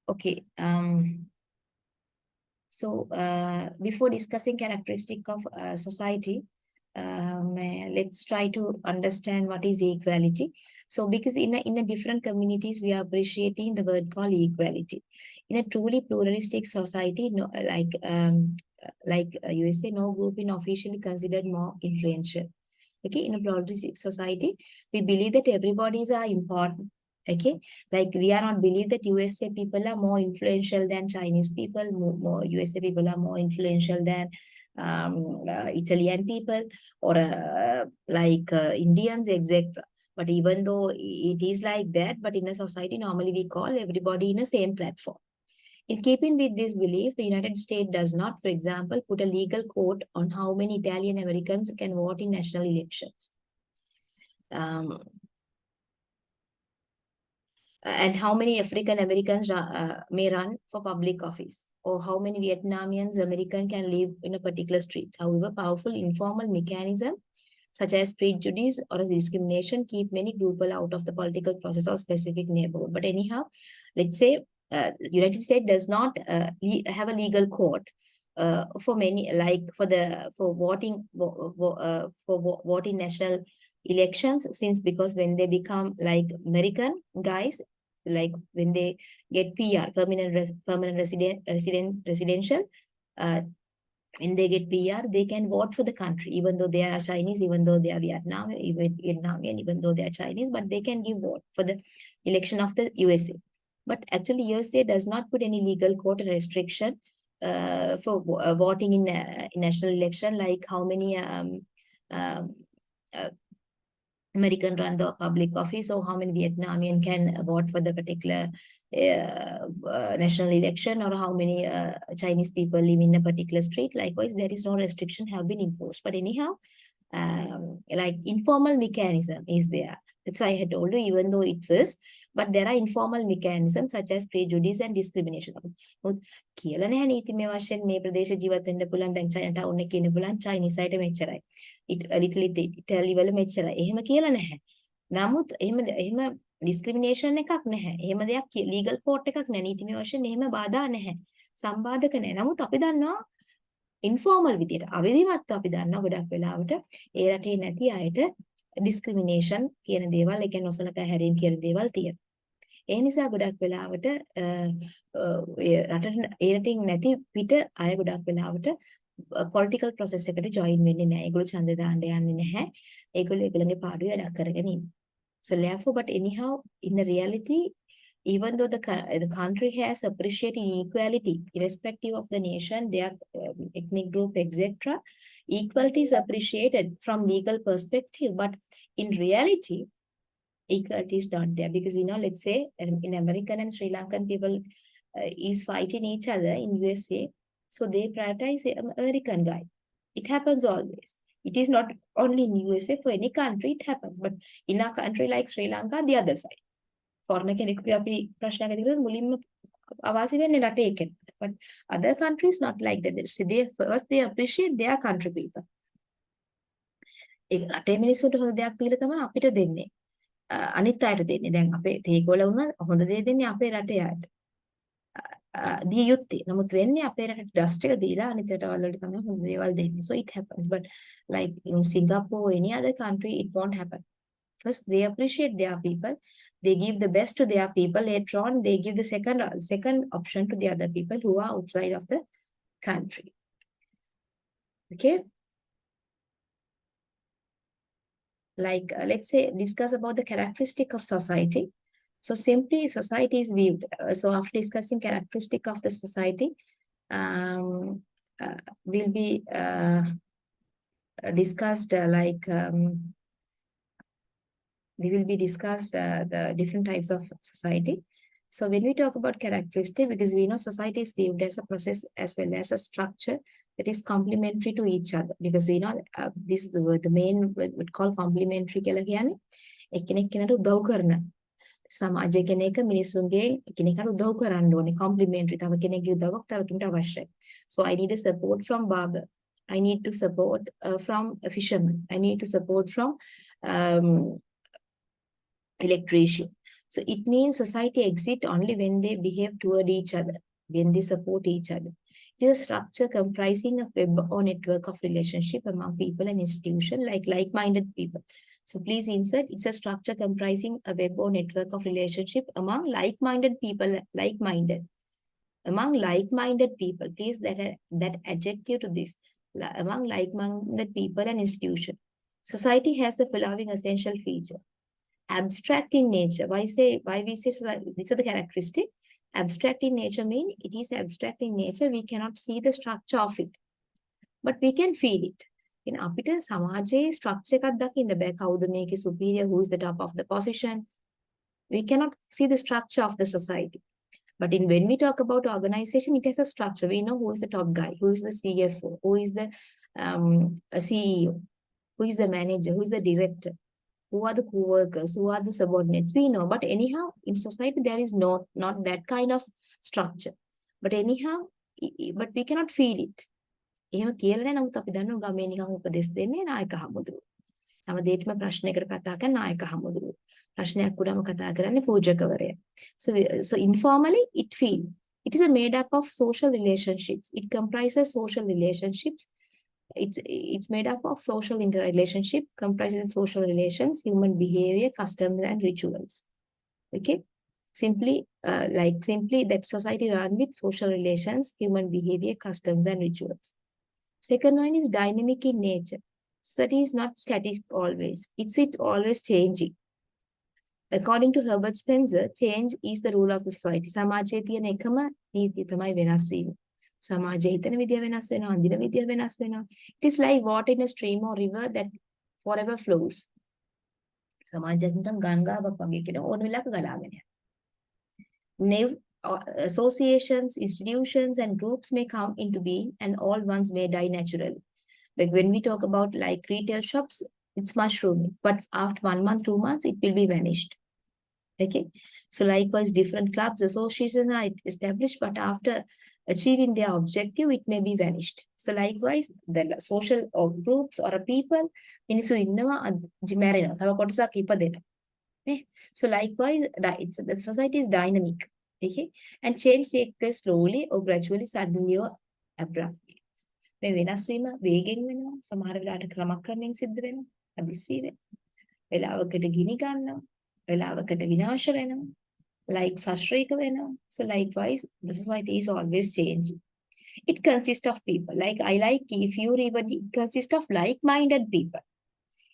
A: Okay. So before discussing characteristic of society, let's try to understand what is equality. So because in a different communities, we are appreciating the word called equality. In a truly pluralistic society, no, like USA, no group is officially considered more influential. Okay, in a pluralistic society, we believe that everybody's are important. Okay, like we are not believe that USA people are more influential than Chinese people, more USA people are more influential than Italian people or Indians, etc. But even though it is like that, but in a society, normally we call everybody in the same platform. In keeping with this belief, the United States does not, for example, put a legal code on how many Italian Americans can vote in national elections. Um, and how many African Americans may run for public office, or how many Vietnamese American can live in a particular street. However, powerful informal mechanism such as prejudice or discrimination keep many people out of the political process of specific neighborhood. But anyhow, let's say United States does not have a legal code for many, like for voting voting national elections, since because when they become like American guys, like when they get PR, permanent residential, uh, when they get PR, they can vote for the country, even though they are Chinese, even though they are Vietnamian, even though they are Chinese, but they can give vote for the election of the USA. But actually, USA does not put any legal court restriction for voting in national election, like how many um, uh, American run the public office, or how many Vietnamian can vote for the particular national election, or how many Chinese people live in a particular street. Likewise, there is no restriction have been imposed. But anyhow, like informal mechanism is there. That's why I had told you, even though it was, but there are informal mechanisms such as prejudice and discrimination. කියලා නැහැ නීතිමය වශයෙන් මේ ප්‍රදේශ ජීවත් වෙන්න පුළුවන් දැන් චයිනා ටවුන් එකේ ඉන්න පුළුවන් චයිනීස් අයට මෙච්චරයි. ලිටල් ඉටලි වල මෙච්චරයි. එහෙම කියලා නැහැ. නමුත් එහෙම discrimination එකක් නැහැ. එහෙම දෙයක් legal court එකක් නැහැ. නීතිමය වශයෙන් එහෙම බාධා නැහැ. සම්බාධක නැහැ. නමුත් අපි දන්නවා ඉන්ෆෝමල් විදියට අවදිමත්ව අපි දන්නවා ගොඩක් වෙලාවට ඒ රටේ නැති අයට ඩිස්ක්‍රිමිනේෂන් කියන දේවල්, ඒ කියන්නේ නොසලකා හැරීම් කියන දේවල් තියෙනවා. ඒ නිසා ගොඩක් වෙලාවට ඒ රටින් නැති පිට අය ගොඩක් වෙලාවට පොලිටිකල් ප්‍රොසෙස් එකට ජොයින් වෙන්නේ නැහැ. ඒගොල්ලෝ ඡන්දය දාන්න යන්නේ නැහැ. ඒගොල්ලෝ ඒගොල්ලන්ගේ පාඩුවේ වැඩක් කරගෙන ඉන්නේ. So therefore, but anyhow, in the reality, even though the country has appreciated equality, irrespective of the nation, their ethnic group, etc., equality is appreciated from legal perspective, but in reality, equality is not there because we know, let's say, in American and Sri Lankan people is fighting each other in USA, so they prioritize the American guy. It happens always. It is not only in USA, for any country it happens, but in a country like Sri Lanka, the other side. Foreign කෙනෙකුගේ අපි ප්‍රශ්නයක් ඇති කරලා මුලින්ම අවාසි වෙන්නේ රටේ කෙනෙක්ට. But other countries not like that. They appreciate their country people. ඒ රටේ මිනිස්සුන්ට හොඳ දෙයක් දීලා තමයි අපිට දෙන්නේ. අනිත් අයට දෙන්නේ. දැන් අපේ තේගොල්ල වුණා හොඳ දේ දෙන්නේ අපේ රටේ අයට. දිය යුත්තේ. නමුත් වෙන්නේ අපේ රටට ඩස්ට් එක දීලා අනිත් රටවල් වලට තමයි හොඳ දේවල් දෙන්නේ. So it happens. But like in Singapore or any other country, it won't happen. First, they appreciate their people. They give the best to their people. Later on, they give the second option to the other people who are outside of the country. Okay? Like, let's say, discuss about the characteristic of society. So simply, society is viewed. So after discussing characteristic of the society, will be discussed we will be discussed the different types of society. So when we talk about characteristic, because we know society is viewed as a process as well as a structure that is complementary to each other. Because we know this is the main what call complementary කියලා කියන්නේ එකිනෙක කෙනාට උදව් කරන සමාජය කියන එක මිනිසුන්ගේ එකිනෙකට උදව් කරන්න ඕනේ complementary. තව කෙනෙක්ගේ උදව්වක් තව කෙනෙකුට අවශ්‍යයි. So I need a support from barber. I need to support from a fisherman. I need to support from electrician. So it means society exists only when they behave toward each other, when they support each other. It is a structure comprising a web or network of relationship among people and institutions like-minded people. So please insert, it's a structure comprising a web or network of relationship among like-minded people, among like-minded people. Please that adjective to this, among like-minded people and institutions. Society has the following essential feature. Abstract in nature. Why we say society? These are the characteristic. Abstract in nature mean it is abstract in nature. We cannot see the structure of it, but we can feel it. In අපිට සමාජයේ structure එකක් දකින්න බෑ. කවුද මේකේ superior? Who is the top of the position? We cannot see the structure of the society. But when we talk about organization, it has a structure. We know who is the top guy, who is the CFO, who is the CEO, who is the manager, who is the director. Who are the co-workers? Who are the subordinates? We know. But anyhow, in society, there is not that kind of structure. But anyhow, but we cannot feel it. එහෙම කියලා නෑ. නමුත් අපි දන්නවා ගමේ නිකන් උපදෙස් දෙන්නේ නායක හමුදුරුවෝ. හැම දෙයකම ප්‍රශ්නයකට කතා කරන නායක හමුදුරුවෝ. ප්‍රශ්නයක් උඩම කතා කරන්නේ පූජකවරයා. So informally, it is a made up of social relationships. It comprises social relationships. It's made up of social interrelationship, comprises social relations, human behavior, customs, and rituals. Okay, simply that society run with social relations, human behavior, customs, and rituals. Second one is dynamic in nature. Society is not static always. It's always changing. According to Herbert Spencer, change is the rule of the society. සමාජයේ තියෙන එකම නීතිය තමයි වෙනස් වීම. සමාජයේ හිතන විදිය වෙනස් වෙනවා, අඳින විදිය වෙනස් වෙනවා. It is like water in a stream or river that forever flows. සමාජයක් නිකන් ගංගාවක් වගේ කියන ඕන වෙලාවක ගලාගෙන යනවා. Associations, institutions, and groups may come into being, and all ones may die naturally. Like when we talk about like retail shops, it's mushrooming, but after 1 month, 2 months, it will be vanished. Okay, so likewise, different clubs, associations are established, but after achieving their objective, it may be vanished. So likewise, the social or groups or a people, මිනිස්සු ඉන්නවා මැරෙනවා. තව කොටසක් ඉපදෙනවා. So likewise, the society is dynamic. Okay, and change takes place slowly or gradually, suddenly or abruptly. මේ වෙනස් වීම වේගෙන් වෙනවා. සමහර වෙලාවට ක්‍රමක්‍රමයෙන් සිද්ධ වෙනවා. හදිස්සියේ වෙලාවකට ගිනි ගන්නවා. වෙලාවකට විනාශ වෙනවා. Like සශ්‍රීක වෙනවා. So likewise, the society is always changing. It consists of people. Like I like if you read, it consists of like-minded people.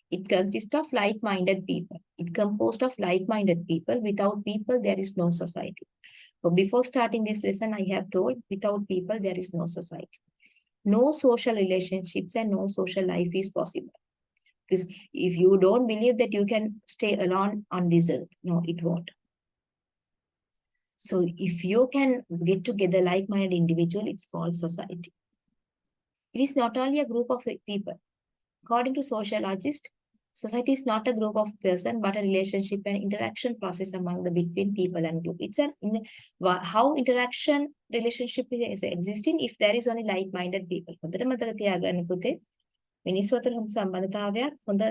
A: It consists of like-minded people. It composed of like-minded people. Without people, there is no society. So before starting this lesson, I have told, without people, there is no society. No social relationships and no social life is possible. Because if you don't believe that you can stay alone on this earth, no, it won't. So if you can get together like-minded individual, it's called society. It is not only a group of people. According to sociologists, society is not a group of person, but a relationship and interaction process among the between people and group. It's how interaction relationship is existing if there is only like-minded people. හොඳට මතක තියාගන්න පුතේ. මිනිස්සු අතර හොඳ සම්බන්ධතාවයක්, හොඳ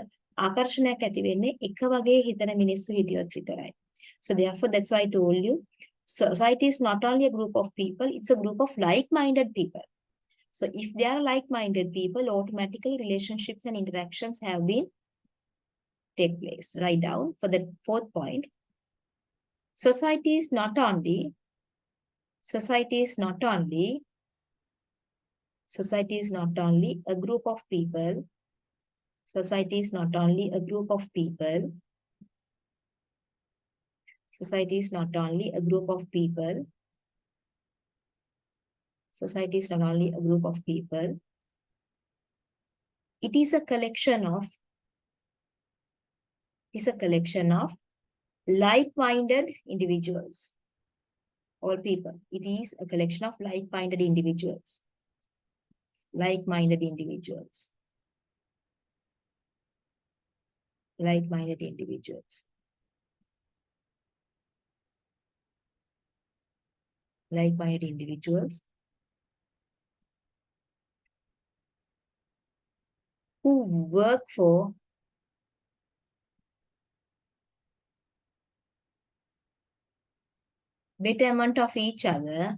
A: ආකර්ෂණයක් ඇති වෙන්නේ එක වගේ හිතන මිනිස්සු හිටියොත් විතරයි. So therefore, that's why I told you, society is not only a group of people, it's a group of like-minded people. So if they are like-minded people, automatically relationships and interactions have been take place. Write down for the fourth point. Society is not only a group of people. Society is not only a group of people. Society is not only a group of people. Society is not only a group of people. It is a collection of like-minded individuals. All people. It is a collection of like-minded individuals. Like-minded individuals. Like-minded individuals. Like-minded individuals who work for betterment of each other,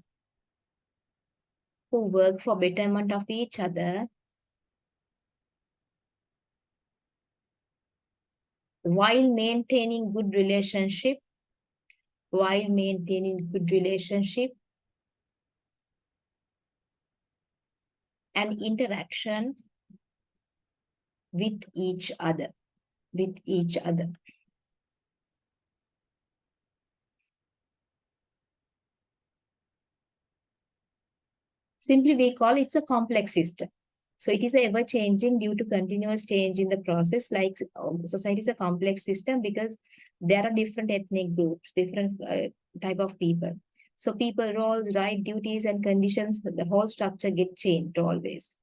A: while maintaining good relationship, and interaction with each other. Simply, we call it a complex system. So it is ever-changing due to continuous change in the process. Like society is a complex system because there are different ethnic groups, different type of people. So people, roles, rights, duties, and conditions, the whole structure get changed always.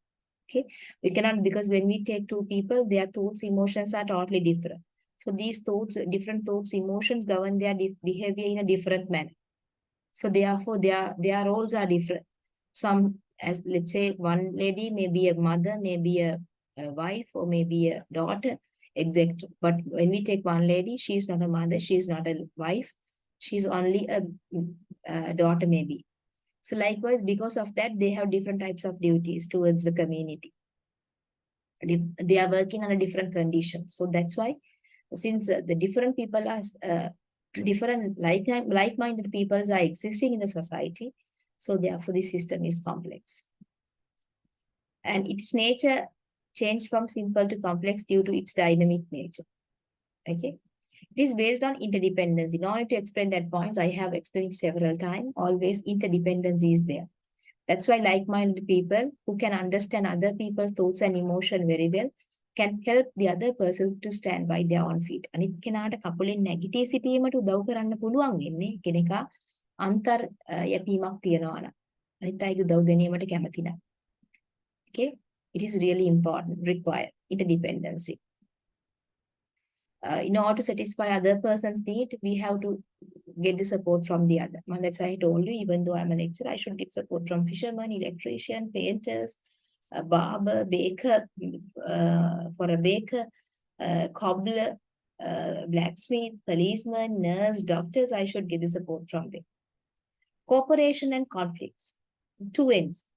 A: Okay, we cannot, because when we take two people, their thoughts, emotions are totally different. So these thoughts, different thoughts, emotions govern their behavior in a different manner. So therefore, their roles are different. Some, as let's say, one lady may be a mother, maybe a wife, or maybe a daughter, exact. But when we take one lady, she is not a mother, she is not a wife, she is only a daughter maybe. So likewise, because of that, they have different types of duties towards the community. They are working under different conditions. So that's why, since the different people are different like-minded people are existing in the society, so therefore the system is complex. And its nature changed from simple to complex due to its dynamic nature. Okay. It is based on interdependence. In order to explain that points, I have explained several times, always interdependence is there. That's why like-minded people who can understand other people's thoughts and emotion very well can help the other person to stand by their own feet. අනිත් කෙනාට කකුලෙන් නැගිටී සිටීමට උදව් කරන්න පුළුවන් වෙන්නේ කෙනෙක්ා අන්තර් යැපීමක් තියනවා නම්. අනිත් අයගේ උදව් ගැනීමට කැමති නම්. Okay? It is really important, require interdependency. In order to satisfy other person's need, we have to get the support from the other. And that's why I told you, even though I'm a lecturer, I should get support from fishermen, electrician, painters, a barber, baker, for a baker, cobbler, blacksmith, policeman, nurse, doctors. I should get the support from them. Cooperation and conflicts, two ends.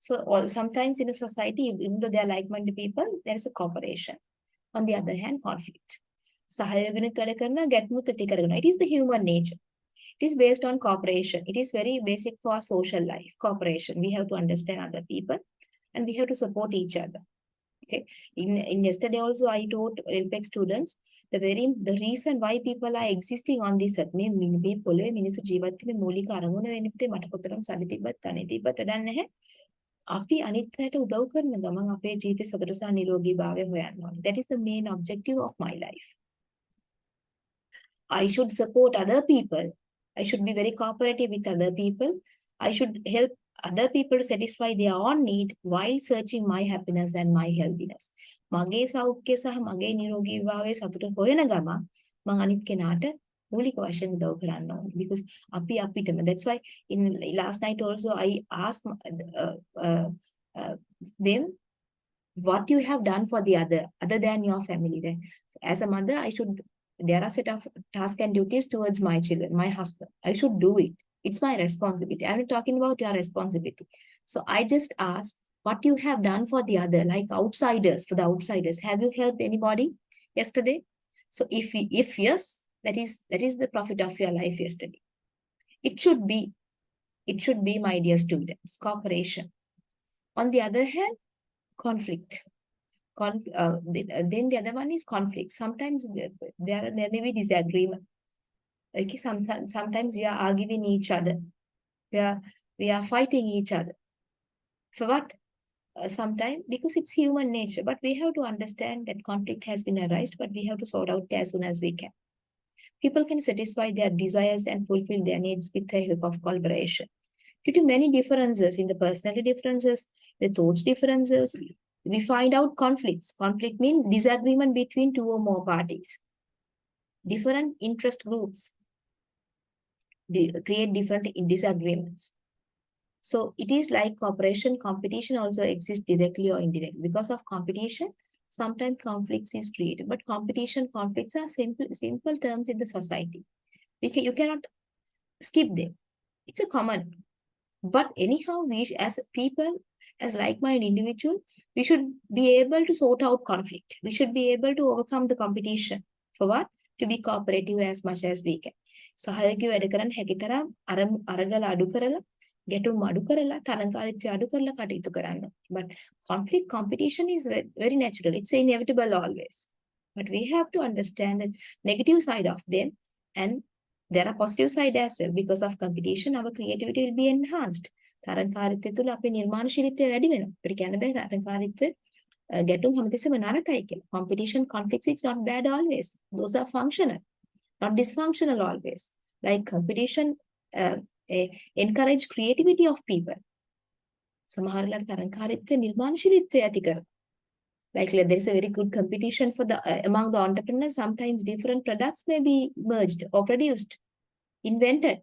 A: So sometimes in a society, even though they are like-minded people, there is a cooperation. On the other hand, conflict. It is the human nature. It is based on cooperation. It is very basic for our social life. Cooperation. We have to understand other people and we have to support each other. Okay. In yesterday also I taught lpec students the reason why people are existing on this earth. මේ පොළවේ මිනිස්සු ජීවත් වෙන මූලික අරමුණ වෙන්නේ මට කොතරම් සල්ලි තිබ්බත් කණේ තිබ්බත් වැඩක් නැහැ. අපි අනිත් අයට උදව් කරන ගමන් අපේ ජීවිතේ සතුට සහ නිරෝගීභාවය හොයන්න ඕනේ. That is the main objective of my life. I should support other people. I should be very cooperative with other people. I should help other people to satisfy their own need while searching my happiness and my healthiness. මගේ සෞඛ්‍ය සහ මගේ නිරෝගීභාවයේ සතුට හොයන ගමන් මම අනිත් කෙනාට මූලික වශයෙන් උදව් කරන්න ඕනේ. Because අපි අපිටම. That's why in last night also I asked them what you have done for the other than your family. Then as a mother, there are set of tasks and duties towards my children, my husband. I should do it. It's my responsibility. I'm not talking about your responsibility. So I just ask what you have done for the other, like outsiders, for the outsiders. Have you helped anybody yesterday? So if yes, that is the profit of your life yesterday. It should be, my dear students, cooperation. On the other hand, conflict. Then the other one is conflict. Sometimes there may be disagreement. Okay, sometimes we are arguing each other. We are fighting each other. For what? Sometimes because it's human nature. But we have to understand that conflict has been arised, but we have to sort out as soon as we can. People can satisfy their desires and fulfill their needs with the help of collaboration. Due to many differences in the personality differences, the thoughts differences, we find out conflicts. Conflict means disagreement between two or more parties. Different interest groups create different disagreements. So it is like cooperation, competition also exists directly or indirectly. Because of competition, sometimes conflicts is created. But competition, conflicts are simple terms in the society. You cannot skip them. It's a common. But anyhow, we as people, as like-minded individuals, we should be able to sort out conflict. We should be able to overcome the competition. For what? To be cooperative as much as we can. සහයෝගී වැඩ කරන්න හැකි තරම් අරගල අඩු කරලා ගැටුම් අඩු කරලා තරංකාරීත්වය අඩු කරලා කටයුතු කරන්න. But conflict, competition is very natural. It's inevitable always. But we have to understand the negative side of them, and there are positive side as well. Because of competition, our creativity will be enhanced. තරංකාරීත්වය තුළ අපේ නිර්මාණශීලීත්වය වැඩි වෙනවා. අපිට කියන්න බෑ තරංකාරීත්වය ගැටුම් හැමතිස්සෙම නරකයි කියලා. Competition, conflicts, it's not bad always. Those are functional, not dysfunctional always. Like competition encourage creativity of people. සමහරලාට තරංකාරීත්වය නිර්මාණශීලීත්වය ඇති කරනවා. Like there is a very good competition for among the entrepreneurs. Sometimes different products may be merged or produced, invented.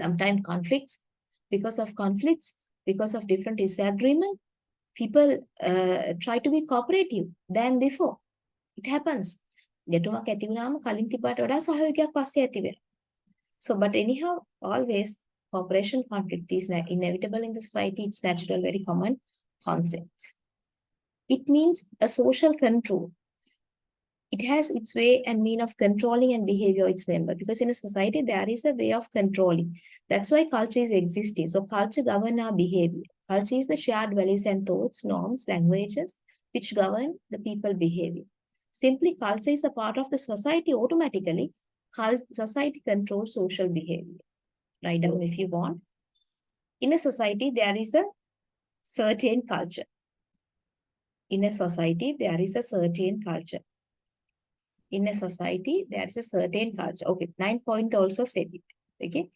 A: Sometimes conflicts. Because of different disagreement, people try to be cooperative than before. It happens. ගැටුමක් ඇති වුණාම කලින් තිබ්බට වඩා සහයෝගයක් පස්සේ ඇති වෙනවා. So, but anyhow, always cooperation, conflict is inevitable in the society. It's natural, very common concepts. It means a social control. It has its way and mean of controlling and behavior of its member. Because in a society, there is a way of controlling. That's why culture is existing. So culture governs our behavior. Culture is the shared values and thoughts, norms, languages, which govern the people behavior. Simply, culture is a part of the society automatically. Society controls social behavior. Write down if you want. In a society, there is a certain culture. In a society, there is a certain culture. In a society, there is a certain culture. Okay, 9th point also said it. Okay,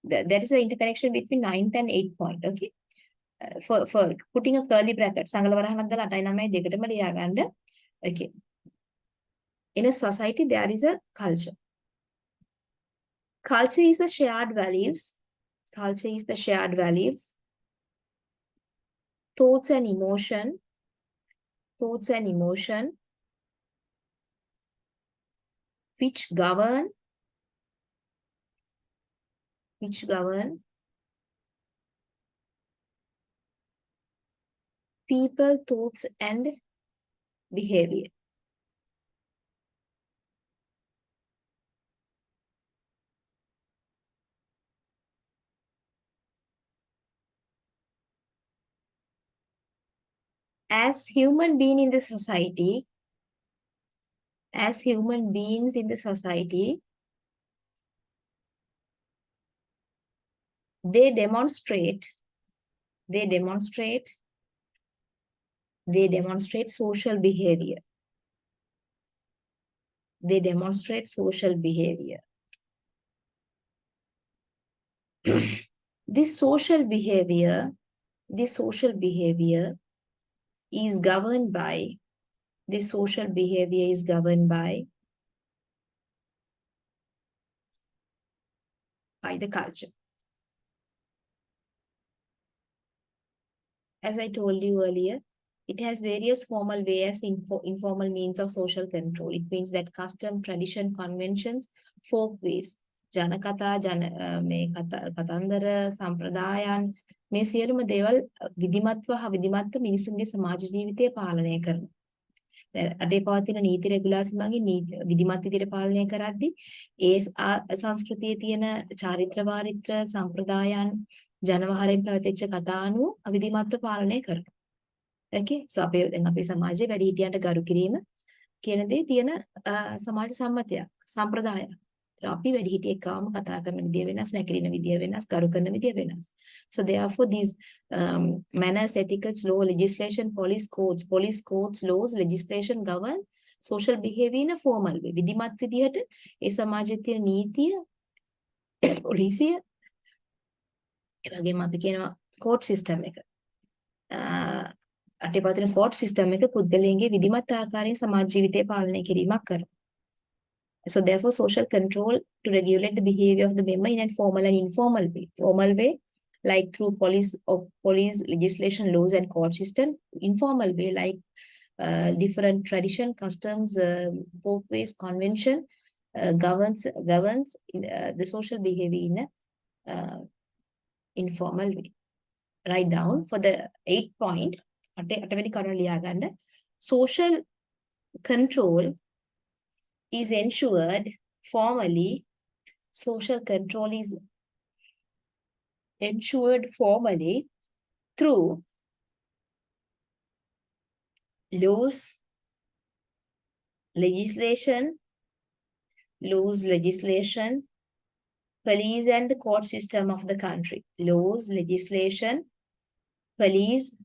A: there is an interconnection between 9th and 8th point. Okay, for putting a curly bracket. Okay. In a society, there is a culture. Culture is the shared values. Culture is the shared values, thoughts and emotion, which govern people, thoughts, and behavior. As human beings in the society, they demonstrate social behavior. This social behavior is governed by the culture. As I told you earlier, it has various formal ways, informal means of social control. It means that custom, tradition, conventions, folk ways, ජනකතා, මේ කතන්දර, සම්ප්‍රදායන්, මේ සියලුම දේවල් විධිමත්ව හා විධිමත්ව මිනිසුන්ගේ සමාජ ජීවිතය පාලනය කරනවා. රටේ පවතින නීති රෙගුලාසි මගින් විධිමත් විදිහට පාලනය කරද්දී ඒ සංස්කෘතියේ තියෙන චාරිත්‍ර වාරිත්‍ර සම්ප්‍රදායන් ජනවහරෙන් පැවතිච්ච කතා අනුව අවිධිමත්ව පාලනය කරනවා. Okay, so අපේ සමාජයේ වැඩිහිටියන්ට ගරු කිරීම කියන දේ තියෙන සමාජ සම්මතයක්, සම්ප්‍රදායක්. අපි වැඩිහිටියෙක් ගාම කතා කරන විදිය වෙනස්, නැගිටින විදිය වෙනස්, ගරු කරන විදිය වෙනස්. So therefore these manners, etiquettes, law, legislation, police codes, laws, legislation govern social behavior in a formal way. විධිමත් විදියට ඒ සමාජයේ තියෙන නීතිය, පොලිසිය, ඒ වගේම අපි කියනවා court system එක. අටේ පවතින court system එක පුද්ගලයන්ගේ විධිමත් ආකාරයෙන් සමාජ ජීවිතය පාලනය කිරීමක් කරනවා. So therefore, social control to regulate the behavior of the member in a formal and informal way. Formal way, like through police legislation, laws, and court system. Informal way, like different tradition, customs, folkways, convention governs the social behavior in a informal way. Write down for the 8th point. Social control is ensured formally. Social control is ensured formally through laws, legislation, police and the court system of the country. Laws, legislation, police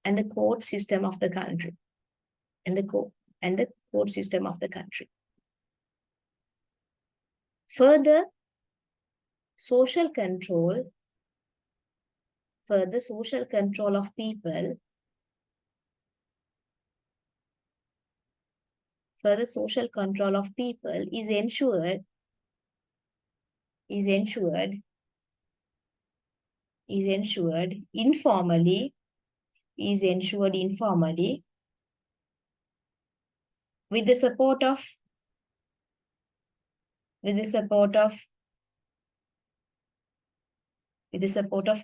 A: and the court system of the country. And the court system of the country. Further, social control of people, is ensured informally with the support of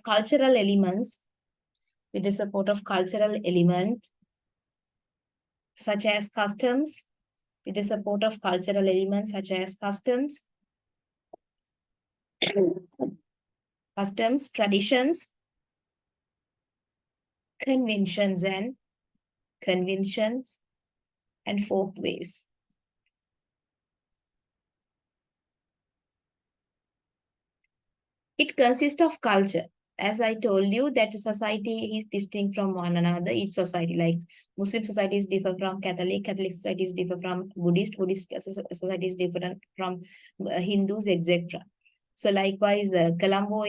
A: cultural elements, such as customs, traditions, conventions and folkways. It consists of culture. As I told you, that society is distinct from one another. Each society, like Muslim societies differ from Catholic societies differ from Buddhist societies different from Hindus, etc. So likewise, the Colombo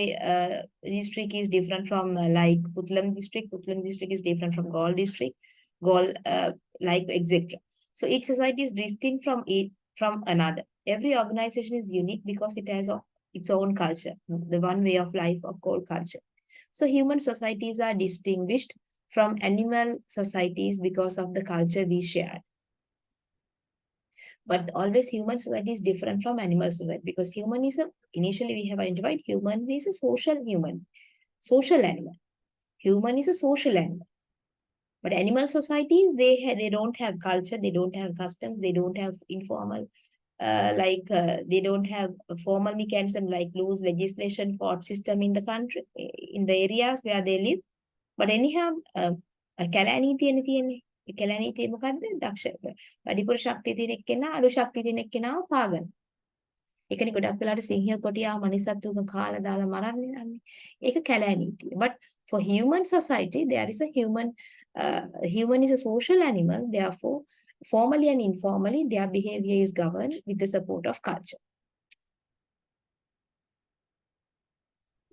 A: district is different from like Putlam district. Putlam district is different from Gaul district. Gaul, like etc. So each society is distinct from another. Every organization is unique because it has its own culture, the one way of life of called culture. So human societies are distinguished from animal societies because of the culture we share. But always human society is different from animal society because human is initially we have identified human is a social animal. Human is a social animal. But animal societies, they don't have culture, they don't have customs, they don't have informal, they don't have a formal mechanism like loose legislation, court system in the country, in the areas where they live. But anyhow, කැලෑනීතියනේ තියෙන්නේ. ඒ කැලෑනීතිය මොකද්ද? දක්ෂ වැඩිපුර ශක්තිය තියෙන එක්කෙනා අඩු ශක්තිය තියෙන එක්කෙනාව පාගන්න. ඒකනේ ගොඩක් වෙලාට සිංහය කොටියාව මනිසත්තුක කාලා දාලා මරන්නේ යන්නේ. ඒක කැලෑනීතිය. But for human society, there is a human is a social animal. Therefore, formally and informally, their behavior is governed with the support of culture.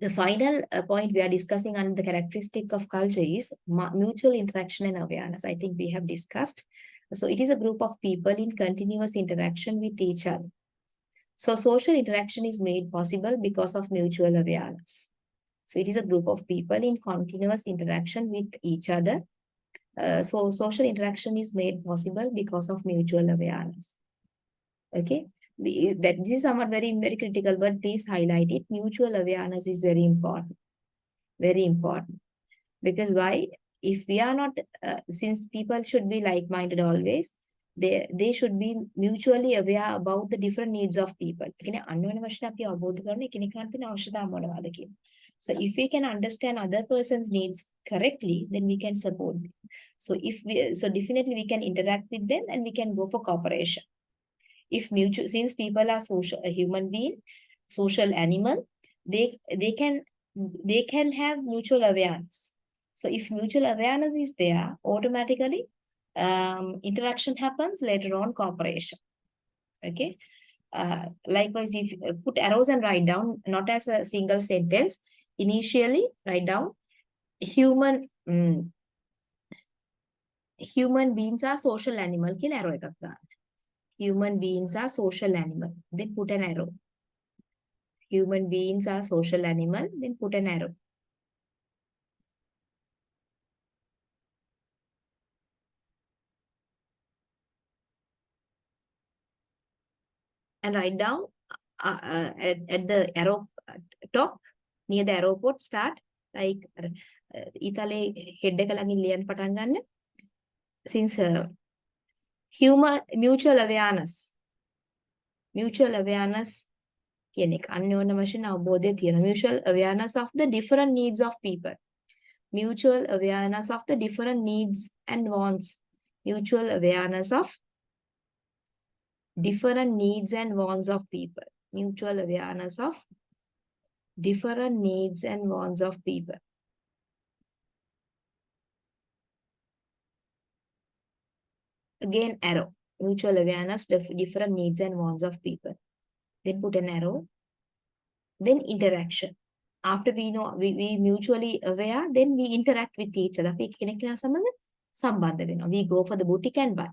A: The final point we are discussing under the characteristic of culture is mutual interaction and awareness. I think we have discussed. So it is a group of people in continuous interaction with each other. So social interaction is made possible because of mutual awareness. So it is a group of people in continuous interaction with each other. So social interaction is made possible because of mutual awareness. Okay. This is somewhat very, very critical, but please highlight it. Mutual awareness is very important. Very important. Because why? If we are not, since people should be like-minded always, they should be mutually aware about the different needs of people. So if we can understand other person's needs correctly, then we can support them. So definitely we can interact with them and we can go for cooperation. Since people are a human being, social animal, they can have mutual awareness. So if mutual awareness is there, automatically interaction happens, later on cooperation. Okay. Likewise, if you put arrows and write down, not as a single sentence, initially write down human beings are social animal. Arrow එකක් දාන්න. Human beings are social animal. Then put an arrow. Human beings are social animal. Then put an arrow. And write down at the arrow top, near the arrow port, start like ඊතලේ head එක ළඟින් ලියන්න පටන් ගන්න. Since mutual awareness කියන එක අන්‍යෝන්‍ය වශයෙන් අවබෝධය තියෙනවා. Mutual awareness of the different needs of people. Mutual awareness of the different needs and wants. Mutual awareness of different needs and wants of people. Mutual awareness of different needs and wants of people. Again, arrow. Mutual awareness of different needs and wants of people. Then put an arrow. Then interaction. After we know, we mutually aware, then we interact with each other. We go for the boutique and buy.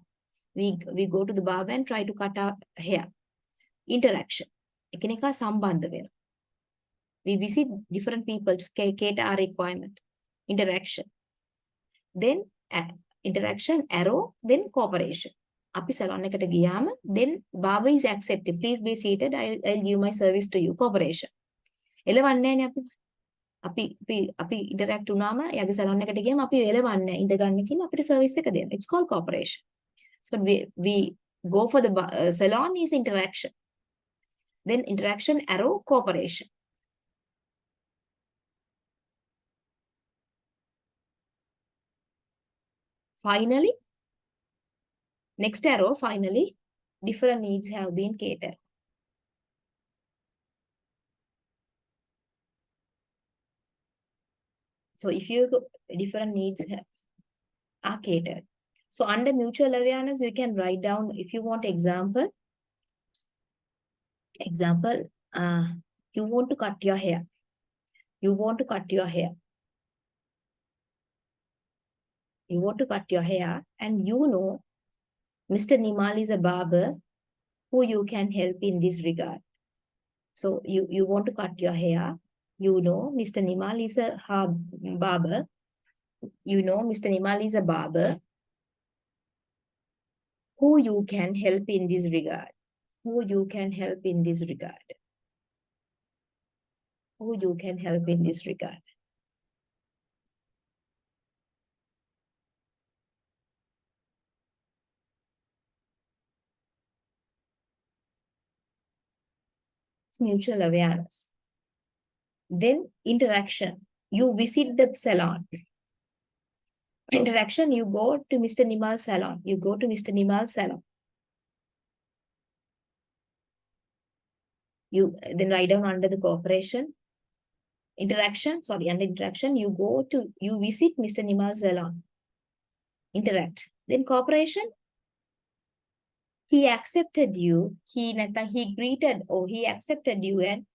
A: We go to the barber and try to cut our hair. Interaction. We visit different people to cater our requirement. Interaction. Then interaction, arrow, then cooperation. අපි salon එකට ගියාම then barber is accepting. Please be seated. I'll give my service to you. Cooperation. එලවන්නේ නැහැ අපි interact වුණාම එයාගේ salon එකට ගියාම අපි එලවන්නේ ඉඳ ගන්න කියලා අපිට service එක දෙනවා. It's called cooperation. So we go for the salon is interaction. Then interaction, arrow, cooperation. Finally, next arrow, finally, different needs have been catered. So if you go, different needs are catered. So under mutual awareness, we can write down, if you want example, You want to cut your hair. You want to cut your hair. You want to cut your hair, and you know Mr. Nimal is a barber who you can help in this regard. So you want to cut your hair. You know Mr. Nimal is a barber. You know Mr. Nimal is a barber who you can help in this regard. Who you can help in this regard. Who you can help in this regard. It's mutual awareness. Then interaction. You visit the salon. Interaction, you go to Mr. Nimal's salon. You go to Mr. Nimal's salon. You then write down under the cooperation. Interaction, sorry, under interaction, you visit Mr. Nimal's salon. Interact. Then cooperation, he accepted you. He greeted or he accepted you and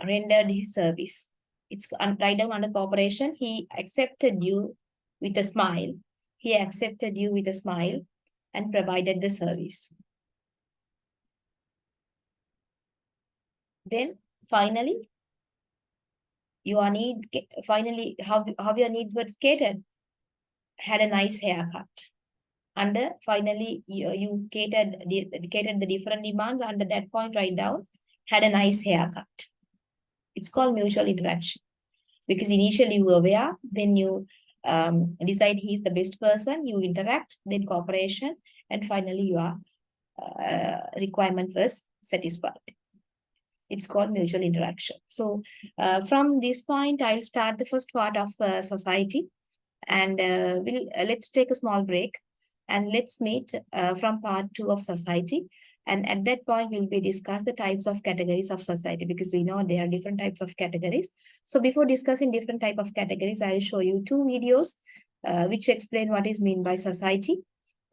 A: rendered his service. It's write down under cooperation. He accepted you with a smile. He accepted you with a smile and provided the service. Then finally, how your needs were catered. Had a nice haircut. Under finally, you catered the different demands. Under that point, write down had a nice haircut. It's called mutual interaction. Because initially you were aware, then you decide he's the best person, you interact, then cooperation, and finally your requirement was satisfied. It's called mutual interaction. So from this point, I'll start the first part of society, and let's take a small break, and let's meet from part 2 of society. And at that point, we'll be discuss the types of categories of society, because we know there are different types of categories. So before discussing different type of categories, I'll show you 2 videos which explain what is meant by society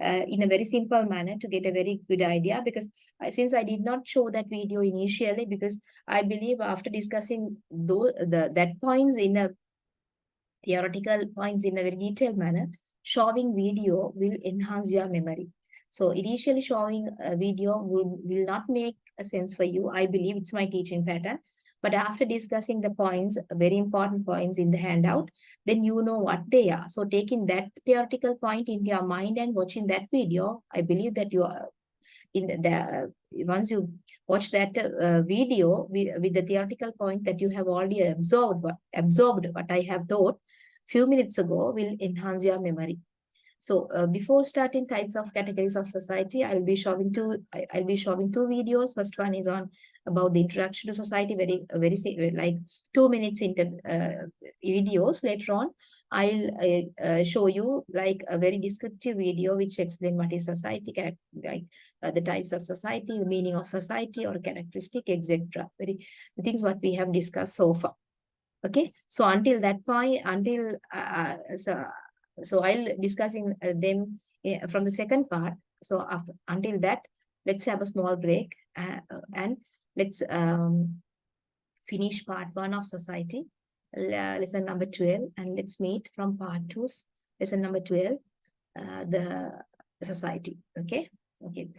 A: in a very simple manner to get a very good idea. Because since I did not show that video initially, because I believe after discussing that points in a theoretical points in a very detailed manner, showing video will enhance your memory. So initially showing a video will not make a sense for you. I believe it's my teaching pattern. But after discussing the points, very important points in the handout, then you know what they are. So taking that theoretical point into your mind and watching that video, I believe that you are once you watch that video with the theoretical point that you have already absorbed what I have taught few minutes ago will enhance your memory. So before starting types of categories of society, I'll be showing two videos. First one is on about the introduction to society, very like 2 minutes into videos. Later on, I'll show you like a very descriptive video which explain what is society, like the types of society, the meaning of society or characteristic, etc. The things what we have discussed so far. Okay, so until that point, so I'll discussing them from the second part. So until that, let's have a small break and let's finish part 1 of society, lesson number 12, and let's meet from part 2, lesson number 12, the society. Okay,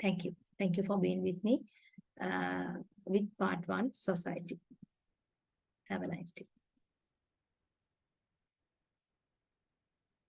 A: thank you for being with me with part 1, society. Have a nice day.